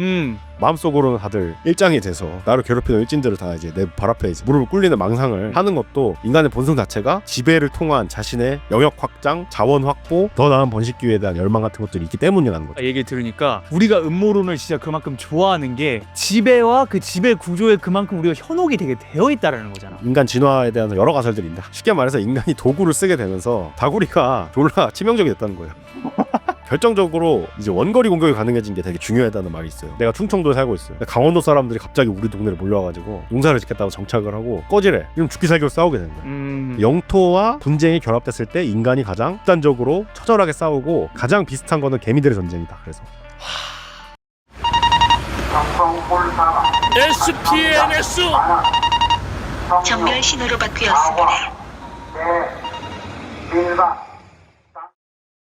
마음속으로는 다들 일장이 돼서 나를 괴롭히는 일진들을 다 이제 내 발 앞에 이제 무릎을 꿇리는 망상을 하는 것도 인간의 본성 자체가 지배를 통한 자신의 영역 확장, 자원 확보, 더 나은 번식 기회에 대한 열망 같은 것들이 있기 때문이라는 거죠. 얘기 들으니까 우리가 음모론을 진짜 그만큼 좋아하는 게 지배와 그 지배 구조에 그만큼 우리가 현혹이 되게 되어 있다라는 거잖아. 인간 진화에 대한 여러 가설들이 있다. 쉽게 말해서 인간이 도구를 쓰게 되면서 다구리가 졸라 치명적이 됐다는 거예요. 결정적으로 이제 원거리 공격이 가능해진 게 되게 중요하다는 말이 있어요. 내가 충청도에 살고 있어요. 강원도 사람들이 갑자기 우리 동네를 몰려와가지고 농사를 짓겠다고 정착을 하고 꺼지래. 이러면 죽기 살기로 싸우게 되는 거예요. 영토와 분쟁이 결합됐을 때 인간이 가장 극단적으로 처절하게 싸우고 가장 비슷한 거는 개미들의 전쟁이다. 그래서 SPNS 정멸 신호로 바뀌었습니다. 네,